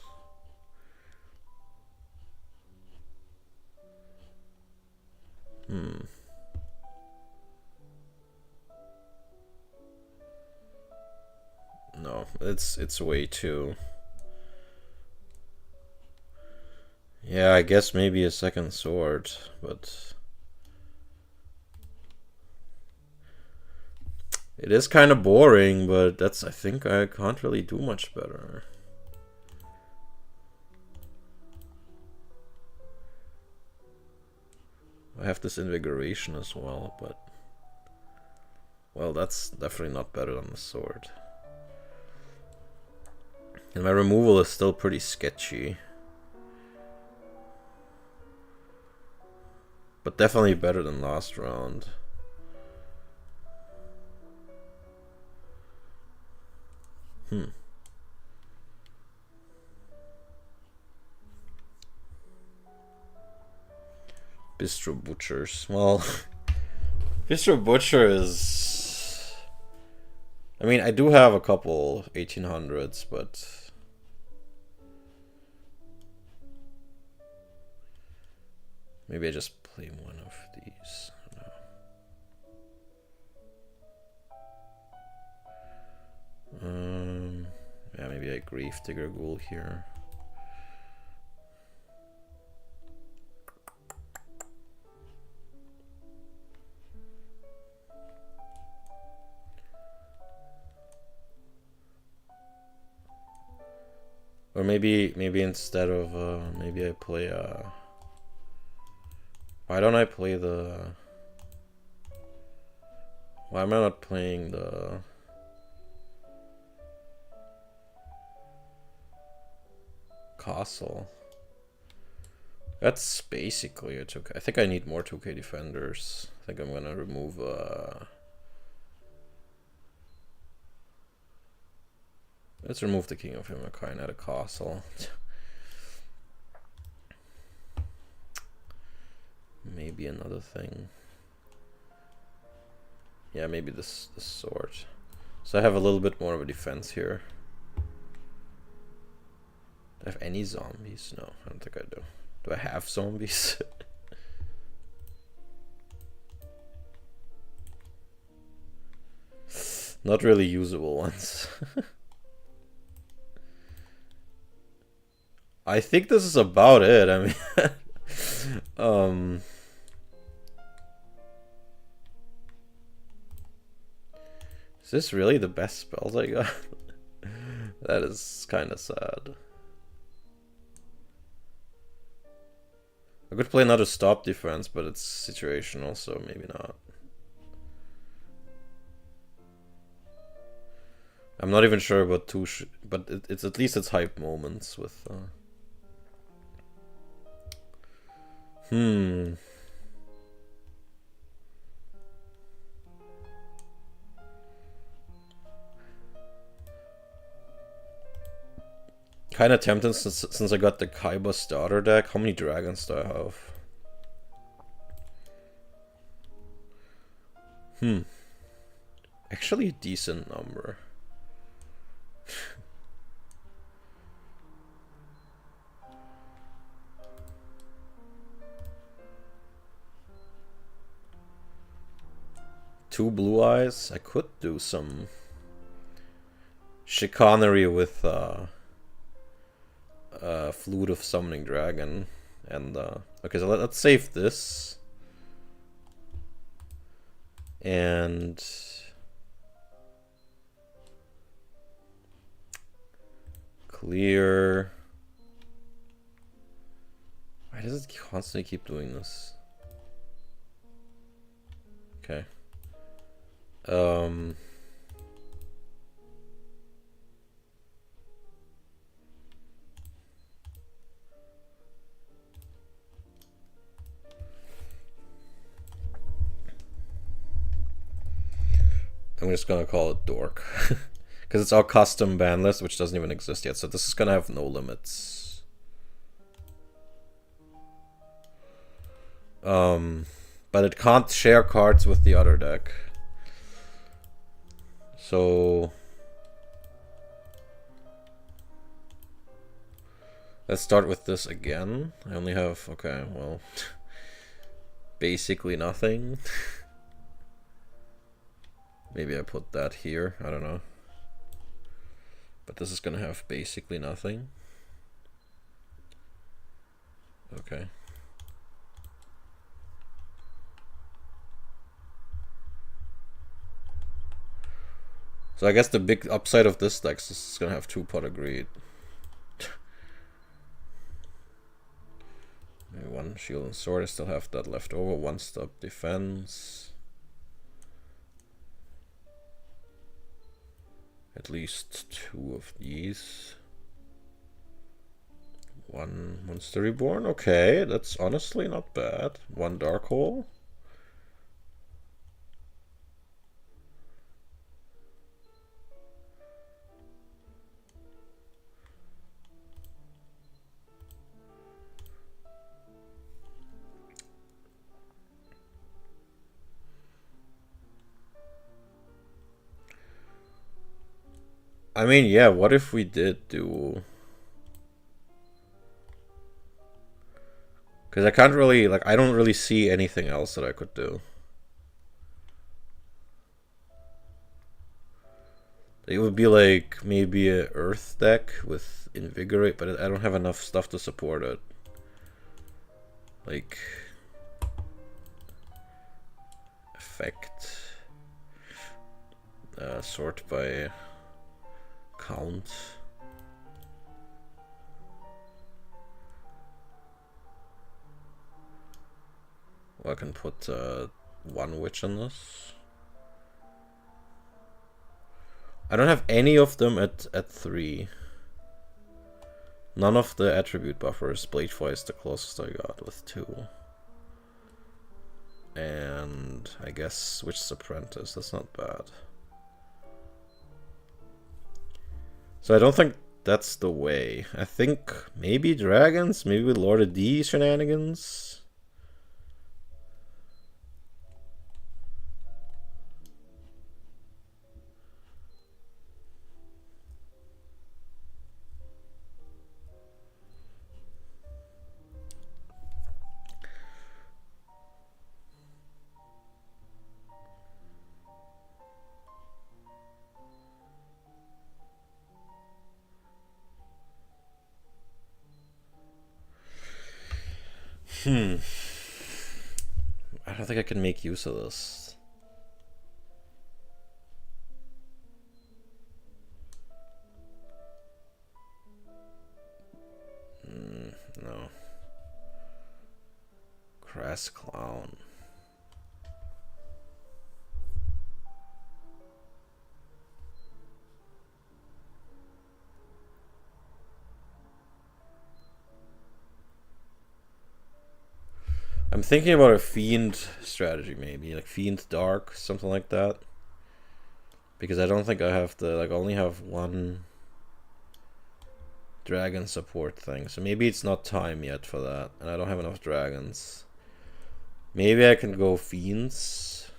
No, it's way too. Yeah, I guess maybe a second sword, but it is kind of boring, but that's, I think I can't really do much better. I have this invigoration as well, but well, that's definitely not better than the sword. And my removal is still pretty sketchy. But definitely better than last round. Bistro Butchers. Well, Bistro Butcher is... I mean, I do have a couple 1800s, but... maybe I just play one of these. Yeah, maybe I Grief Digger Ghoul here. Or maybe instead of maybe I play why don't I play the... why am I not playing the... Castle? That's basically a 2K. I think I need more 2K defenders. I think I'm gonna remove let's remove the King of Himmakai and add a castle. Maybe another thing. Yeah, maybe this sword. So I have a little bit more of a defense here. Do I have any zombies? No, I don't think I do. Do I have zombies? Not really usable ones. I think this is about it. I mean, is this really the best spells I got? That is kind of sad. I could play another stop defense, but it's situational, so maybe not. I'm not even sure about but it's at least it's hype moments with. Kind of tempted since I got the Kaiba starter deck. How many dragons do I have? Actually a decent number. Two blue eyes. I could do some chicanery with Flute of Summoning Dragon, and okay, so let's save this and clear. Why does it constantly keep doing this? Okay. I'm just gonna call it Dork. Because it's our custom ban list, which doesn't even exist yet, so this is gonna have no limits. But it can't share cards with the other deck. So let's start with this again. I only have, okay, well, basically nothing. Maybe I put that here, I don't know. But this is gonna have basically nothing. Okay. So I guess the big upside of this deck is it's gonna have 2 Pot of Greed. Maybe 1 Shield and Sword, I still have that left over. 1 Stop Defense. At least 2 of these. 1 Monster Reborn, okay, that's honestly not bad. 1 Dark Hole. I mean, yeah, what if we did do... Because I can't really, like, I don't really see anything else that I could do. It would be like maybe a Earth deck with Invigorate, but I don't have enough stuff to support it. Like... Effect... sort by count. Well, I can put one witch in this. I don't have any of them at 3. None of the attribute buffers. Bladefly is the closest I got with 2. And I guess Witch's Apprentice, that's not bad. So I don't think that's the way. I think maybe dragons, maybe with Lord of D shenanigans. I don't think I can make use of this. No. Crass Clown. I'm thinking about a Fiend strategy, maybe like Fiend Dark, something like that. Because I don't think I have to, like, I only have one dragon support thing. So maybe it's not time yet for that. And I don't have enough dragons. Maybe I can go Fiends.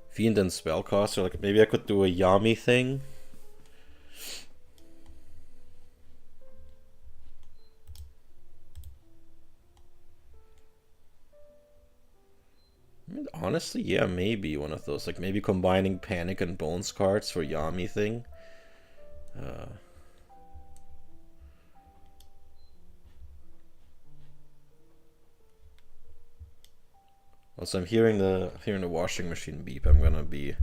Fiend and Spellcaster. Like, maybe I could do a Yami thing. Honestly, yeah, maybe one of those. Like, maybe combining Panic and Bones cards for Yami thing. Also, I'm hearing the washing machine beep. I'm gonna be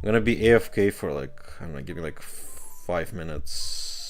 AFK for like, I'm gonna give me like 5 minutes.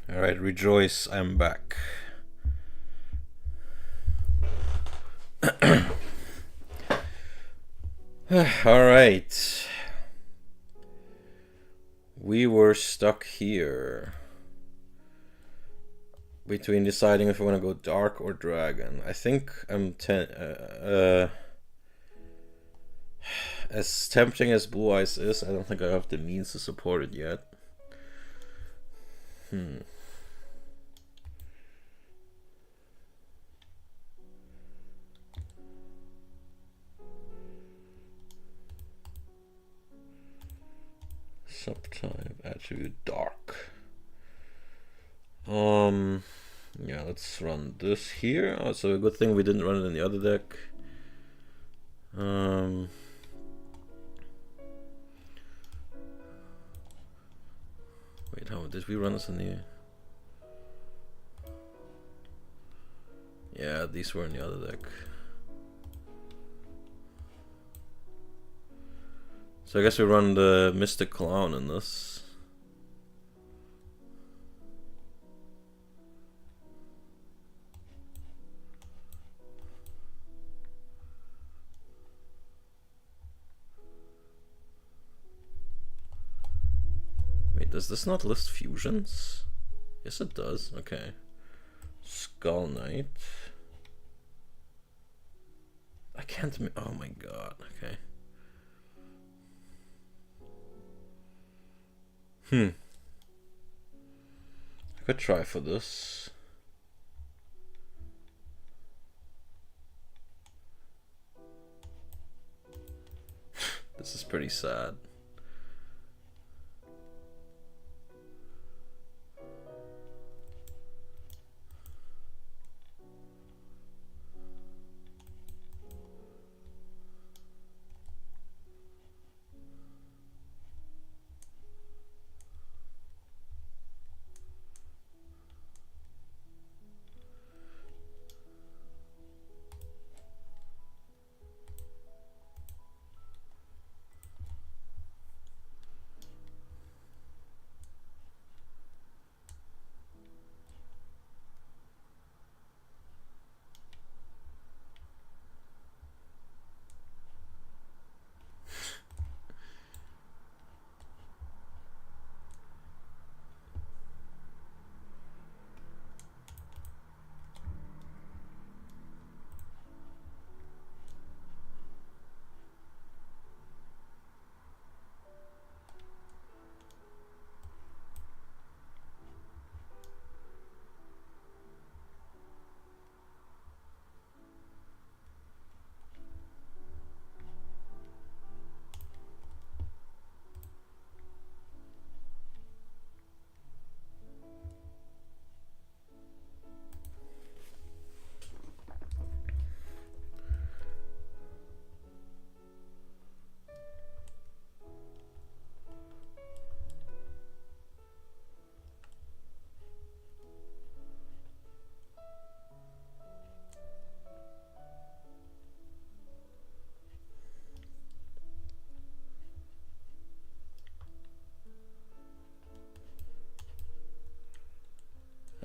Alright, rejoice, I'm back. Alright. We were stuck here between deciding if we want to go dark or dragon. I think I'm as tempting as Blue Eyes is, I don't think I have the means to support it yet. Subtype attribute dark. Yeah, let's run this here. Oh, so a good thing we didn't run it in the other deck. Wait, how did we run this in the... Yeah, these were in the other deck. So I guess we run the Mystic Clown in this. Wait, does this not list fusions? Yes, it does. Okay. Skull Knight. I can't. Oh my god. Okay. I could try for this. This is pretty sad.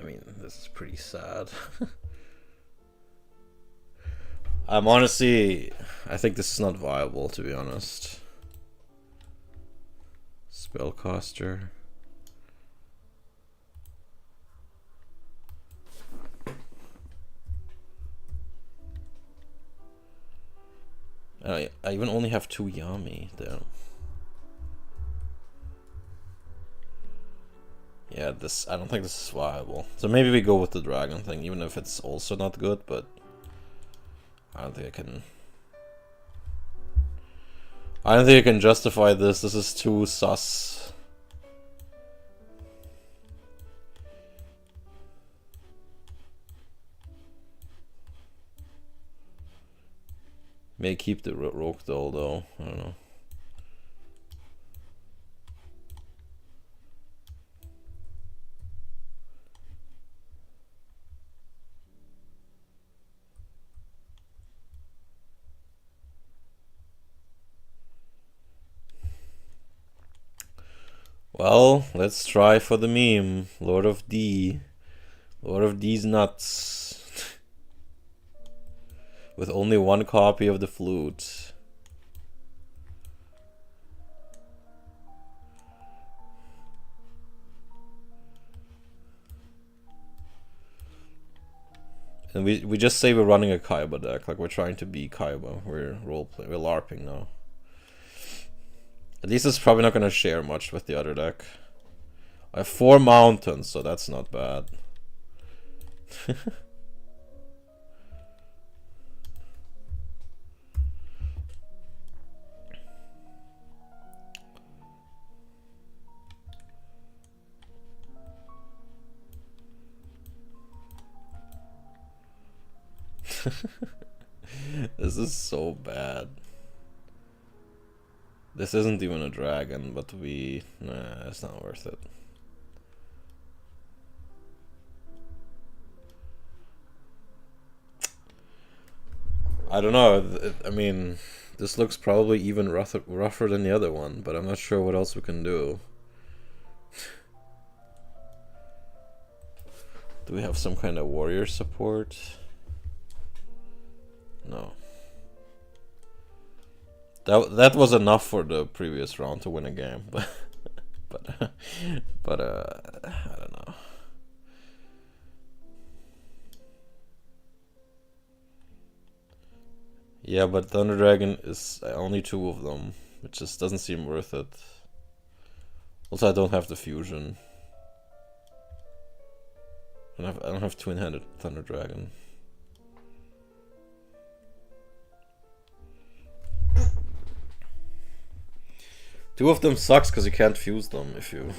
I mean, this is pretty sad. I'm honestly... I think this is not viable, to be honest. Spellcaster. I even only have 2 Yami, though. Yeah, this... I don't think this is viable. So maybe we go with the dragon thing, even if it's also not good, but... I don't think I can... I don't think I can justify this. This is too sus. May keep the rogue doll, though. I don't know. Well, let's try for the meme. Lord of D. Lord of D's nuts. With only one copy of the flute. And we just say we're running a Kaiba deck, like we're trying to be Kaiba. We're roleplay, we're LARPing now. At least it's probably not gonna share much with the other deck. I have 4 mountains, so that's not bad. This is so bad. This isn't even a dragon, but nah, it's not worth it. I don't know. I mean, this looks probably even rougher than the other one, but I'm not sure what else we can do. Do we have some kind of warrior support? No. That was enough for the previous round to win a game, but I don't know. Yeah, but Thunder Dragon is only 2 of them, which just doesn't seem worth it. Also, I don't have the fusion. I don't have twin-handed Thunder Dragon. Two of them sucks because you can't fuse them if you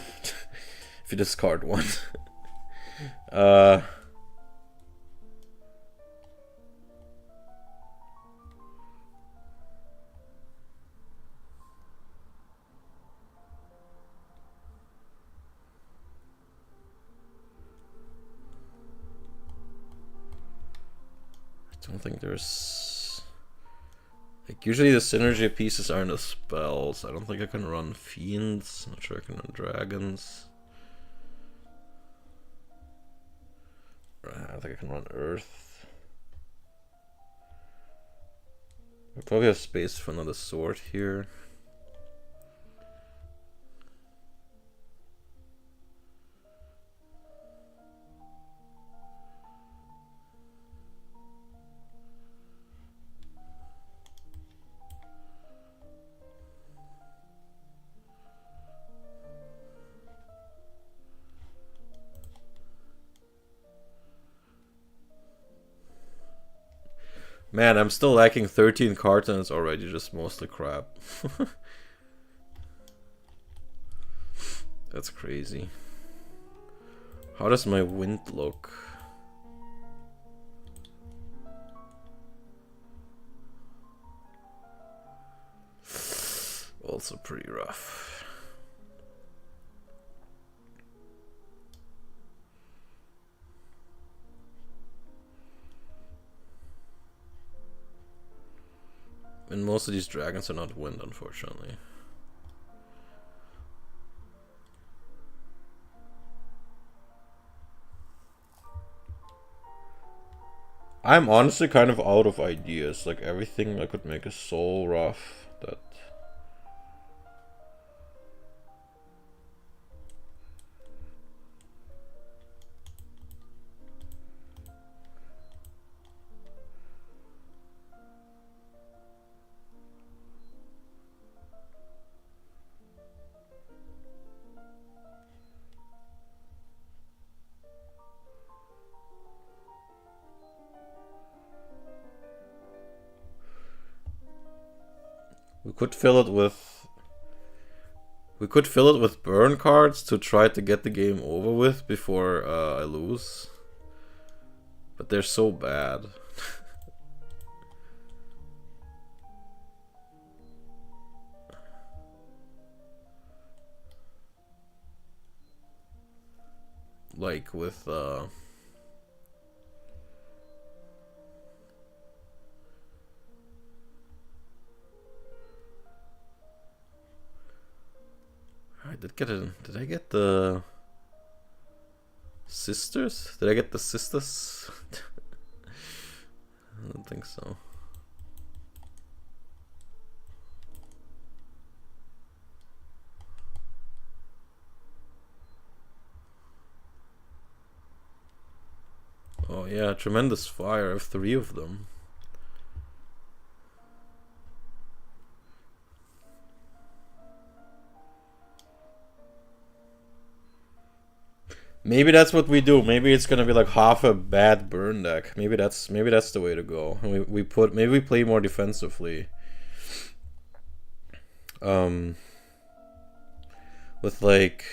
if you discard one. I don't think there's... Like, usually the synergy pieces aren't a spells. I don't think I can run fiends. Not sure I can run dragons. I don't think I can run earth. We probably have space for another sword here. Man, I'm still lacking 13 cards and it's already just mostly crap. That's crazy. How does my wind look? Also pretty rough. And most of these dragons are not wind, unfortunately. I'm honestly kind of out of ideas. Like, everything I could make is so rough that... We could fill it with burn cards to try to get the game over with before I lose. But they're so bad. Like with Did I get the sisters? Did I get the sisters? I don't think so. Oh yeah, tremendous fire. I have 3 of them. Maybe that's what we do. Maybe it's gonna be like half a bad burn deck. Maybe that's the way to go. And maybe we play more defensively. With like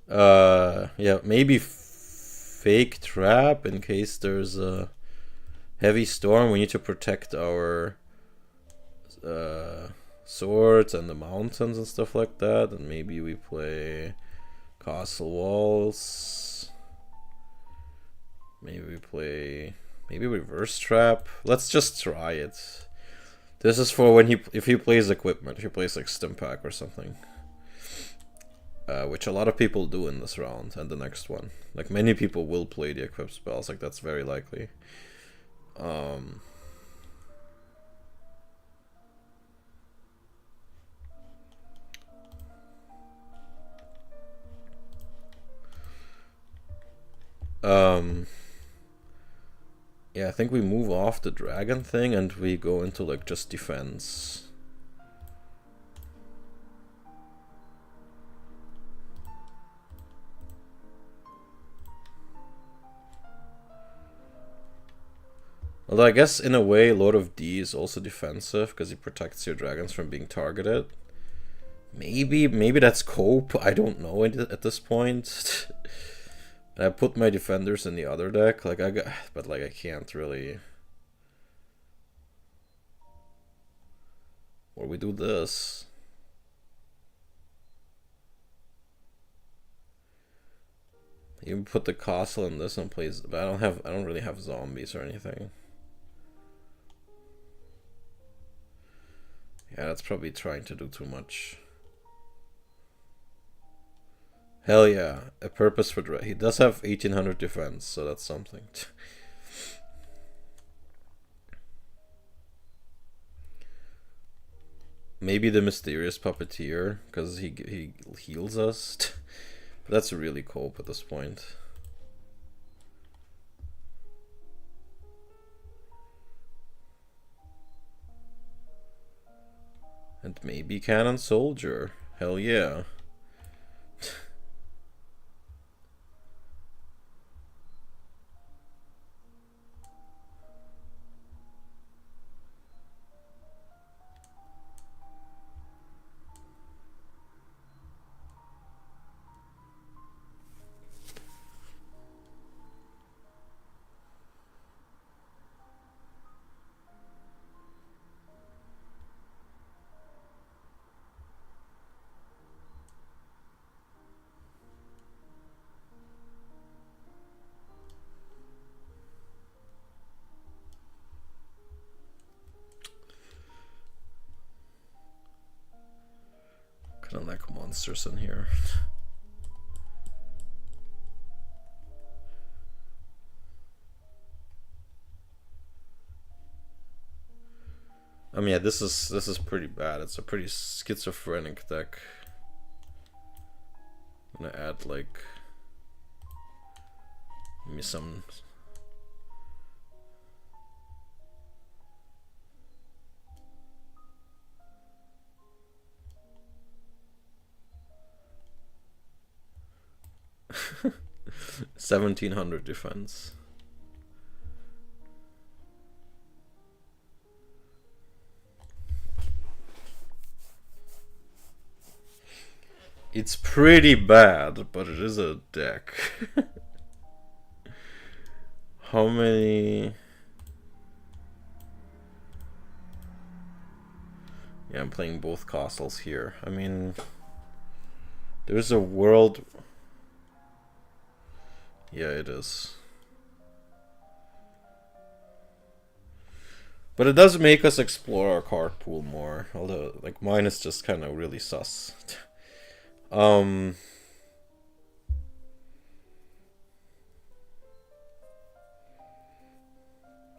yeah, maybe fake trap in case there's a heavy storm. We need to protect our swords and the mountains and stuff like that. And maybe we play castle walls. Maybe we play reverse trap. Let's just try it. This is for when if he plays equipment. If he plays like Stimpack or something. Which a lot of people do in this round and the next one. Like many people will play the equip spells. Like that's very likely. Yeah, I think we move off the dragon thing and we go into like just defense. Although I guess in a way Lord of D is also defensive because he protects your dragons from being targeted. Maybe that's cope. I don't know at this point. I put my defenders in the other deck, but I can't really. Or we do this. You put the castle in this one, please. But I don't really have zombies or anything. Yeah, that's probably trying to do too much. Hell yeah, a purpose for he does have 1800 defense, so that's something. Maybe the mysterious puppeteer, because he heals us. But that's really cope at this point. And maybe cannon soldier. Hell yeah. Kind of like monsters in here. I mean, yeah, this is pretty bad. It's a pretty schizophrenic deck. I'm gonna add like maybe some. $1,700 defense. It's pretty bad, but it is a deck. How many? Yeah, I'm playing both castles here. I mean, there's a world. Yeah, it is. But it does make us explore our card pool more. Although, like, mine is just kind of really sus.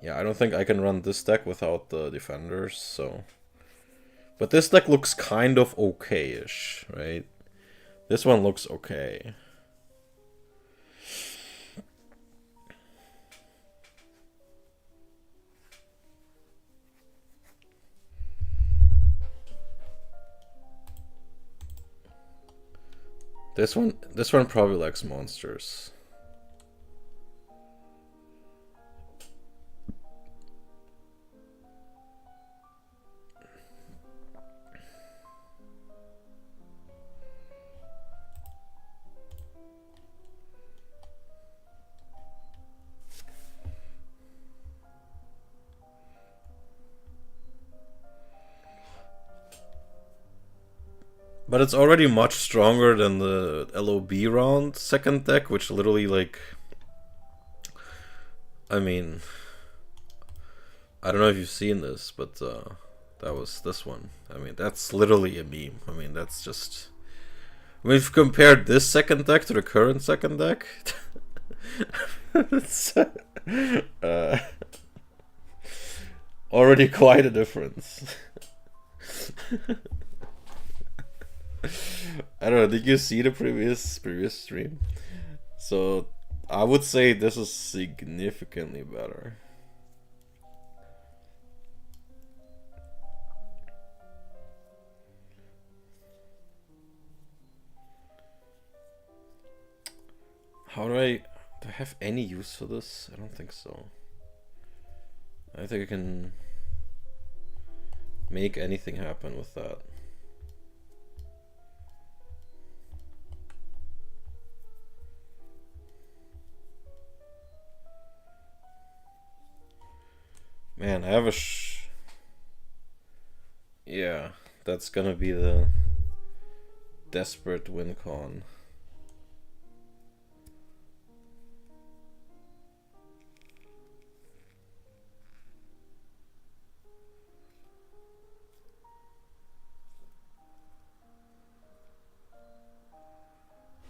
Yeah, I don't think I can run this deck without the defenders, so... But this deck looks kind of okay-ish, right? This one looks okay. This one probably likes monsters. But it's already much stronger than the LOB round second deck, which literally, like... I mean... I don't know if you've seen this, but that was this one. I mean, that's literally a meme. I mean, that's just... We've compared this second deck to the current second deck. It's already quite a difference. I don't know, did you see the previous stream? So I would say this is significantly better. Do I have any use for this? I don't think so. I think I can make anything happen with that. Man, I have a yeah, that's gonna be the desperate win con.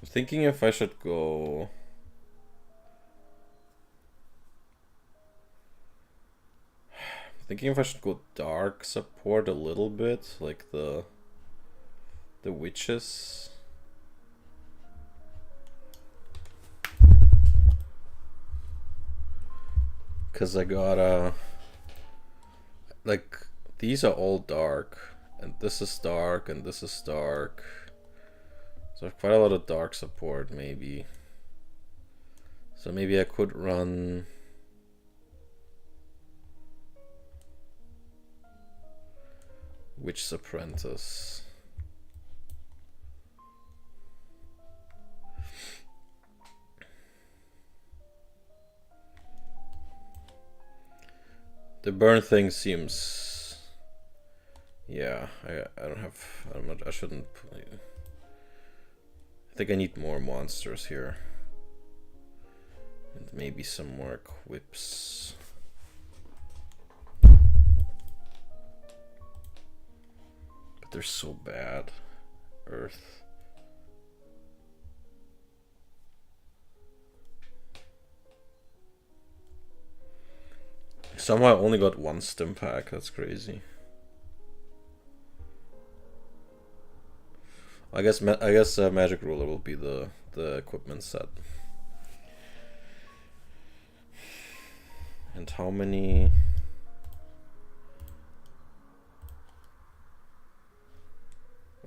I'm thinking if I should go... Thinking if I should go dark support a little bit, like the witches. Cause I got like these are all dark, and this is dark, and this is dark. So quite a lot of dark support maybe. So maybe I could run Witch's Apprentice. The burn thing seems... Yeah, I don't have... I shouldn't... I think I need more monsters here. And maybe some more quips. But they're so bad. Earth. Somehow I only got one stim pack, that's crazy. I guess Magic Ruler will be the equipment set. And how many?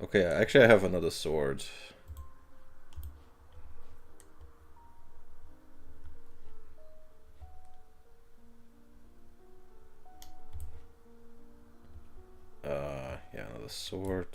Okay, actually I have another sword. Yeah, another sword.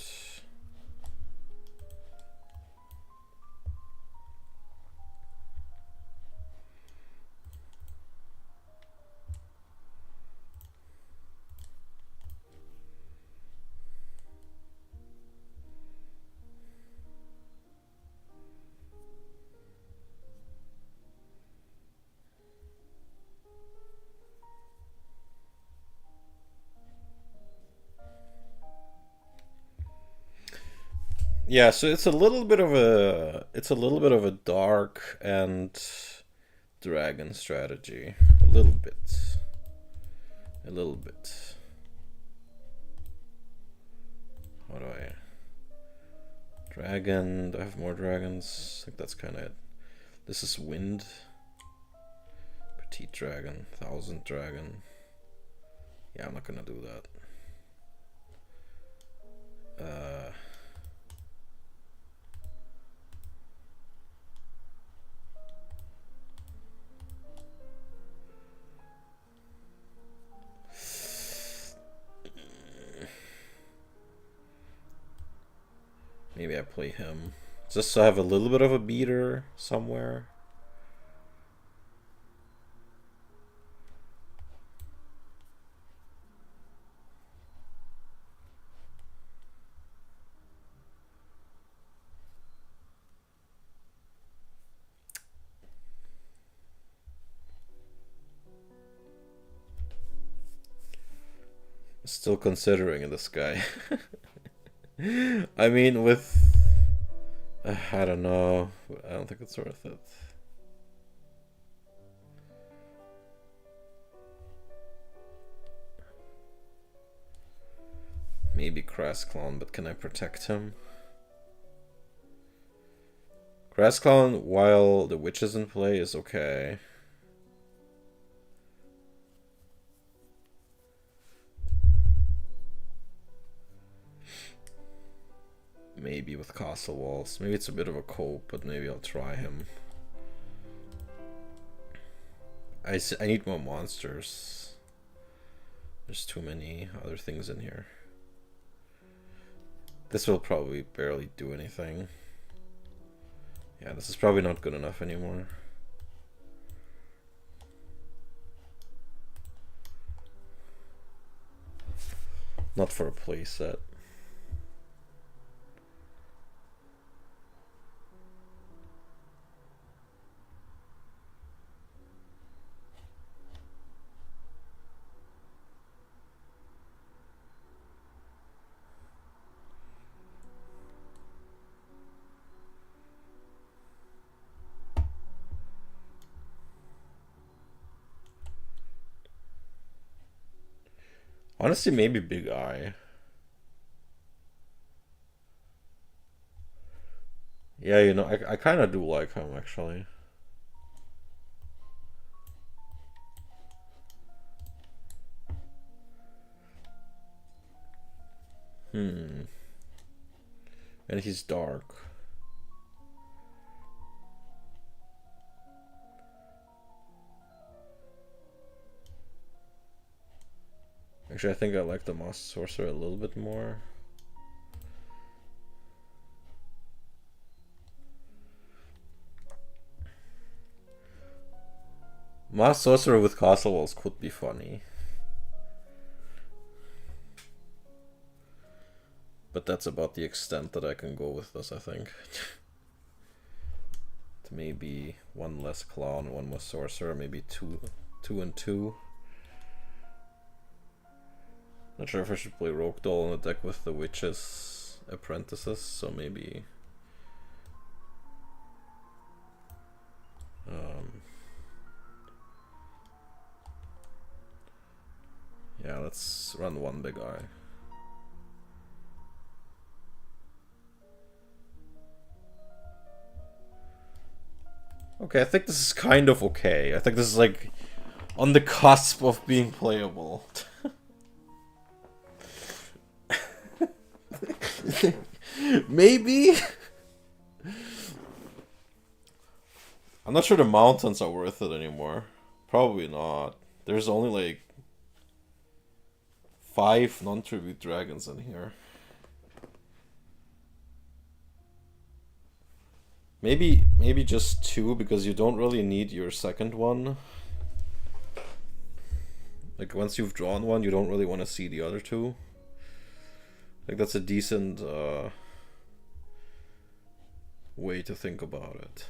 Yeah, so it's a little bit of a dark and dragon strategy. A little bit. A little bit. How do I... Dragon, do I have more dragons? I think that's kind of it. This is wind. Petite dragon, 1000 dragon. Yeah, I'm not gonna do that. Maybe I play him. Just so I have a little bit of a beater somewhere. Still considering this guy. I mean, with... I don't know. I don't think it's worth it. Maybe Crass Clown, but can I protect him? Crass Clown, while the witch is in play, is okay. Maybe with castle walls. Maybe it's a bit of a cope, but maybe I'll try him. I need more monsters. There's too many other things in here. This will probably barely do anything. Yeah, this is probably not good enough anymore. Not for a playset. Honestly, maybe Big Eye. Yeah, you know, I kind of do like him, actually. And he's dark. Actually, I think I like the Master Sorcerer a little bit more. Master Sorcerer with Castle Walls could be funny. But that's about the extent that I can go with this, I think. Maybe one less Clown, one more Sorcerer, maybe two and two. Not sure if I should play Rogue Doll in a deck with the Witch's Apprentices, so maybe... yeah, let's run one Big Eye. Okay, I think this is kind of okay. I think this is like on the cusp of being playable. Maybe? I'm not sure the mountains are worth it anymore. Probably not. There's only like 5 non-tribute dragons in here. Maybe just 2, because you don't really need your second one. Like, once you've drawn one, you don't really want to see the other 2. Like, that's a decent way to think about it.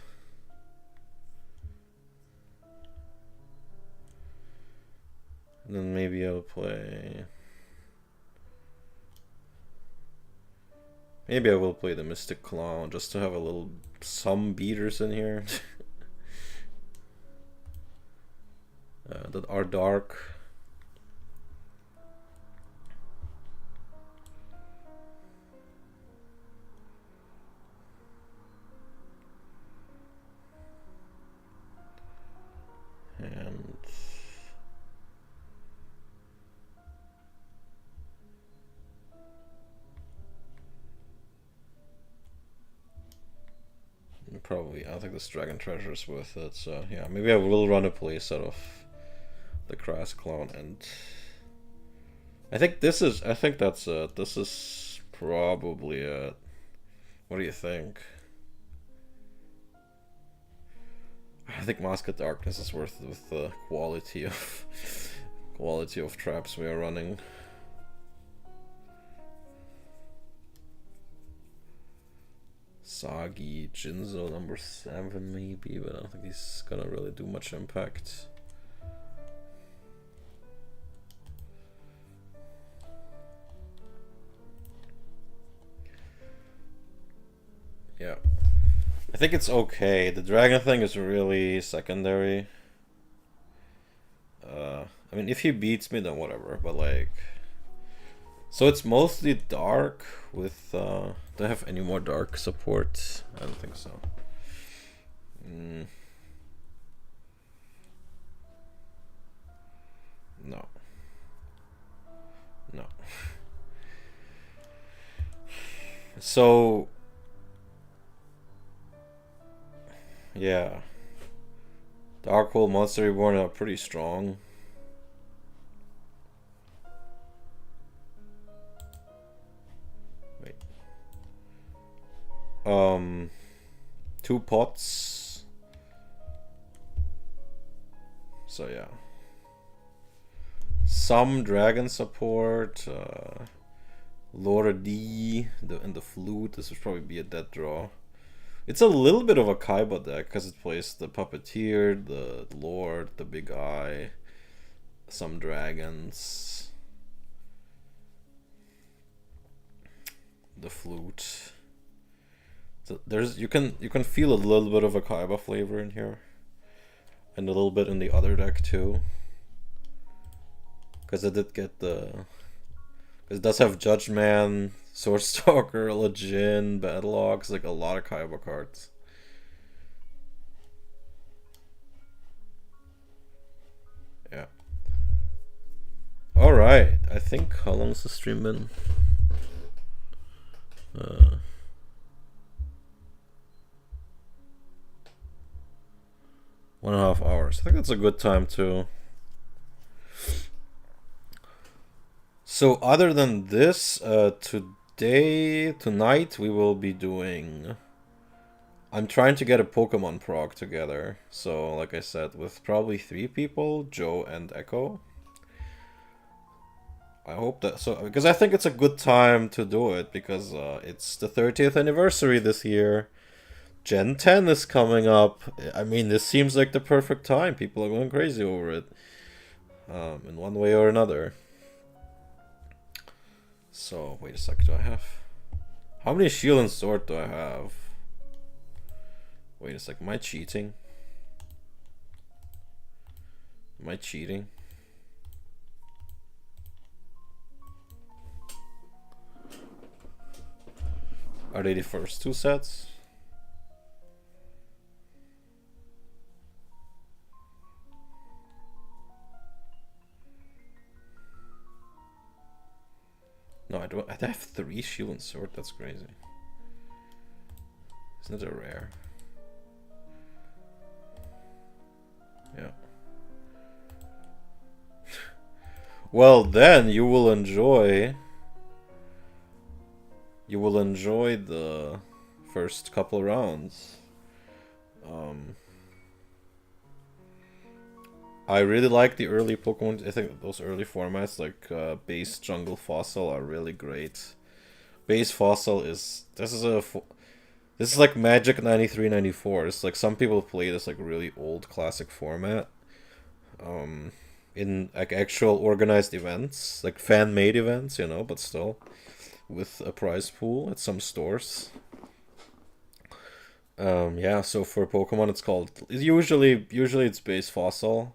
And then maybe I'll play... Maybe I will play the Mystic Clown just to have a little some beaters in here that are dark. And probably, I don't think this Dragon Treasure is worth it, so yeah, maybe I will run a playset of the Crass Clown, and I think that's it. This is probably it. What do you think? I think Mask of Darkness is worth it with the quality of traps we are running. Sagi, Jinzo number 7 maybe, but I don't think he's gonna really do much impact. Yeah. I think it's okay. The dragon thing is really secondary. I mean, if he beats me, then whatever, but like... So it's mostly dark with... do I have any more dark support? I don't think so. No. No. So... Yeah. Darkhold, Monster Reborn are pretty strong. Wait. 2 pots. So yeah. Some dragon support. Laura D. And the flute. This would probably be a dead draw. It's a little bit of a Kaiba deck because it plays the Puppeteer, the Lord, the Big Eye, some dragons, the flute. So you can feel a little bit of a Kaiba flavor in here, and a little bit in the other deck too, because I did get it does have Judgeman, Swordstalker, Legend, Battleox, like a lot of Kaiba cards. Yeah. Alright, I think, how long has the stream been? 1.5 hours. I think that's a good time to... So other than this, tonight we will be doing... I'm trying to get a Pokemon prog together. So like I said, with probably 3 people, Joe and Echo. I hope that, so, because I think it's a good time to do it, because it's the 30th anniversary this year. Gen 10 is coming up. I mean, this seems like the perfect time. People are going crazy over it. In one way or another. So, wait a sec, do I have... How many shield and sword do I have? Wait a sec, am I cheating? Am I cheating? Are they the first 2 sets? No, I don't. I have 3 shield and sword. That's crazy. Isn't it a rare? Yeah. Well, then you will enjoy. You will enjoy the first couple rounds. I really like the early Pokemon. I think those early formats like Base Jungle Fossil are really great. Base Fossil is this is like Magic 93-94. It's like some people play this like really old classic format. In like actual organized events, like fan-made events, you know, but still. with a prize pool at some stores. Yeah, so for Pokemon it's called, usually it's base fossil,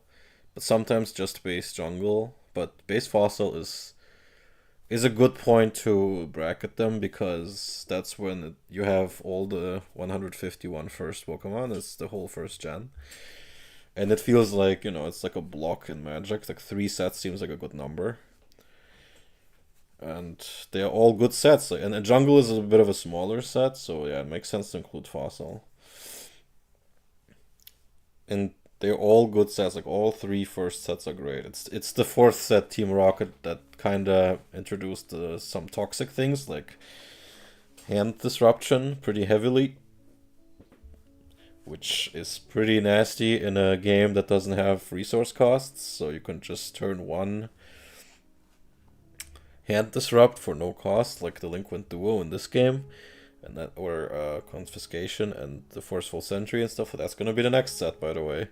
but sometimes just base jungle. But base fossil is a good point to bracket them, because that's when you have all the 151 first Pokemon. It's the whole first gen. And it feels like, it's like a block in Magic. Like 3 sets seems like a good number. And they're all good sets. And Jungle is a bit of a smaller set, so yeah, it makes sense to include Fossil. And they're all good sets. Like all 3 first sets are great. It's the 4th set, Team Rocket, that kinda introduced some toxic things like hand disruption pretty heavily, which is pretty nasty in a game that doesn't have resource costs. So you can just turn 1 hand disrupt for no cost, like Delinquent Duo in this game, and that, or Confiscation and the Forceful Sentry and stuff. That's gonna be the next set, by the way.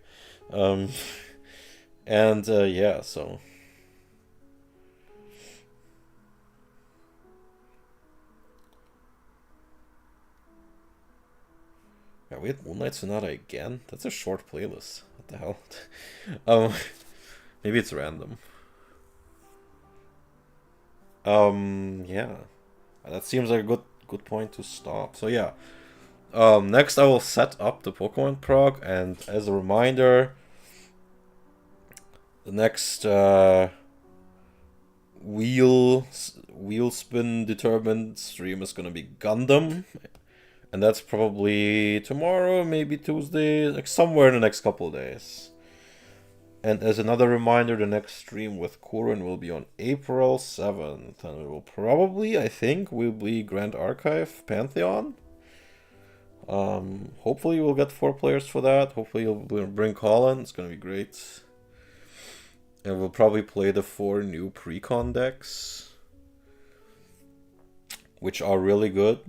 And yeah, so yeah, we had Moonlight Sonata again. That's a short playlist. What the hell? Maybe it's random. Yeah, that seems like a good point to stop. So yeah, next I will set up the Pokemon prog, and as a reminder, the next wheel spin determined stream is gonna be Gundam, and that's probably tomorrow, maybe Tuesday, like somewhere in the next couple of days. And as another reminder, the next stream with Kurin will be on April 7th. And it will probably, I think, will be Grand Archive Pantheon. Hopefully we'll get 4 players for that. Hopefully you'll bring Colin. It's going to be great. And we'll probably play the 4 new Precon decks, which are really good.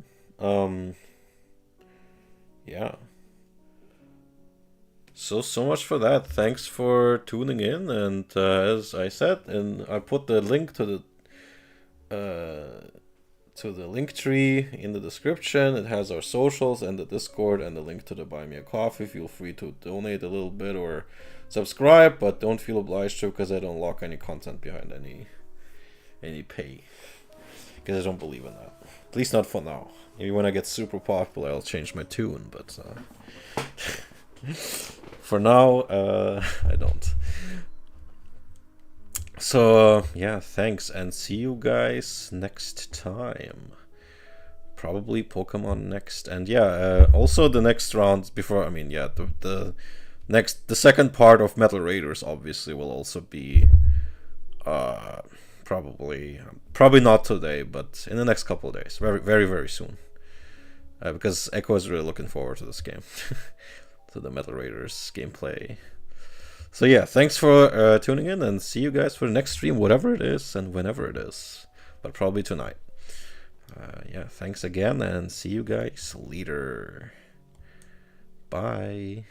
Yeah. So much for that. Thanks for tuning in, and as I said, and I put the link to the link tree in the description. It has our socials and the Discord and the link to the Buy Me a Coffee. Feel free to donate a little bit or subscribe, but don't feel obliged to, because I don't lock any content behind any pay, because I don't believe in that. At least not for now. Maybe when I get super popular, I'll change my tune, but for now, I don't. So, yeah, thanks, and see you guys next time. Probably Pokemon next, and yeah, also the next round before, I mean, yeah, the second part of Metal Raiders obviously will also be, probably not today, but in the next couple of days, very, very, very soon. Because Echo is really looking forward to this game. To the Metal Raiders gameplay. So yeah, thanks for tuning in, and see you guys for the next stream, whatever it is and whenever it is, but probably tonight. Yeah, thanks again, and see you guys later. Bye.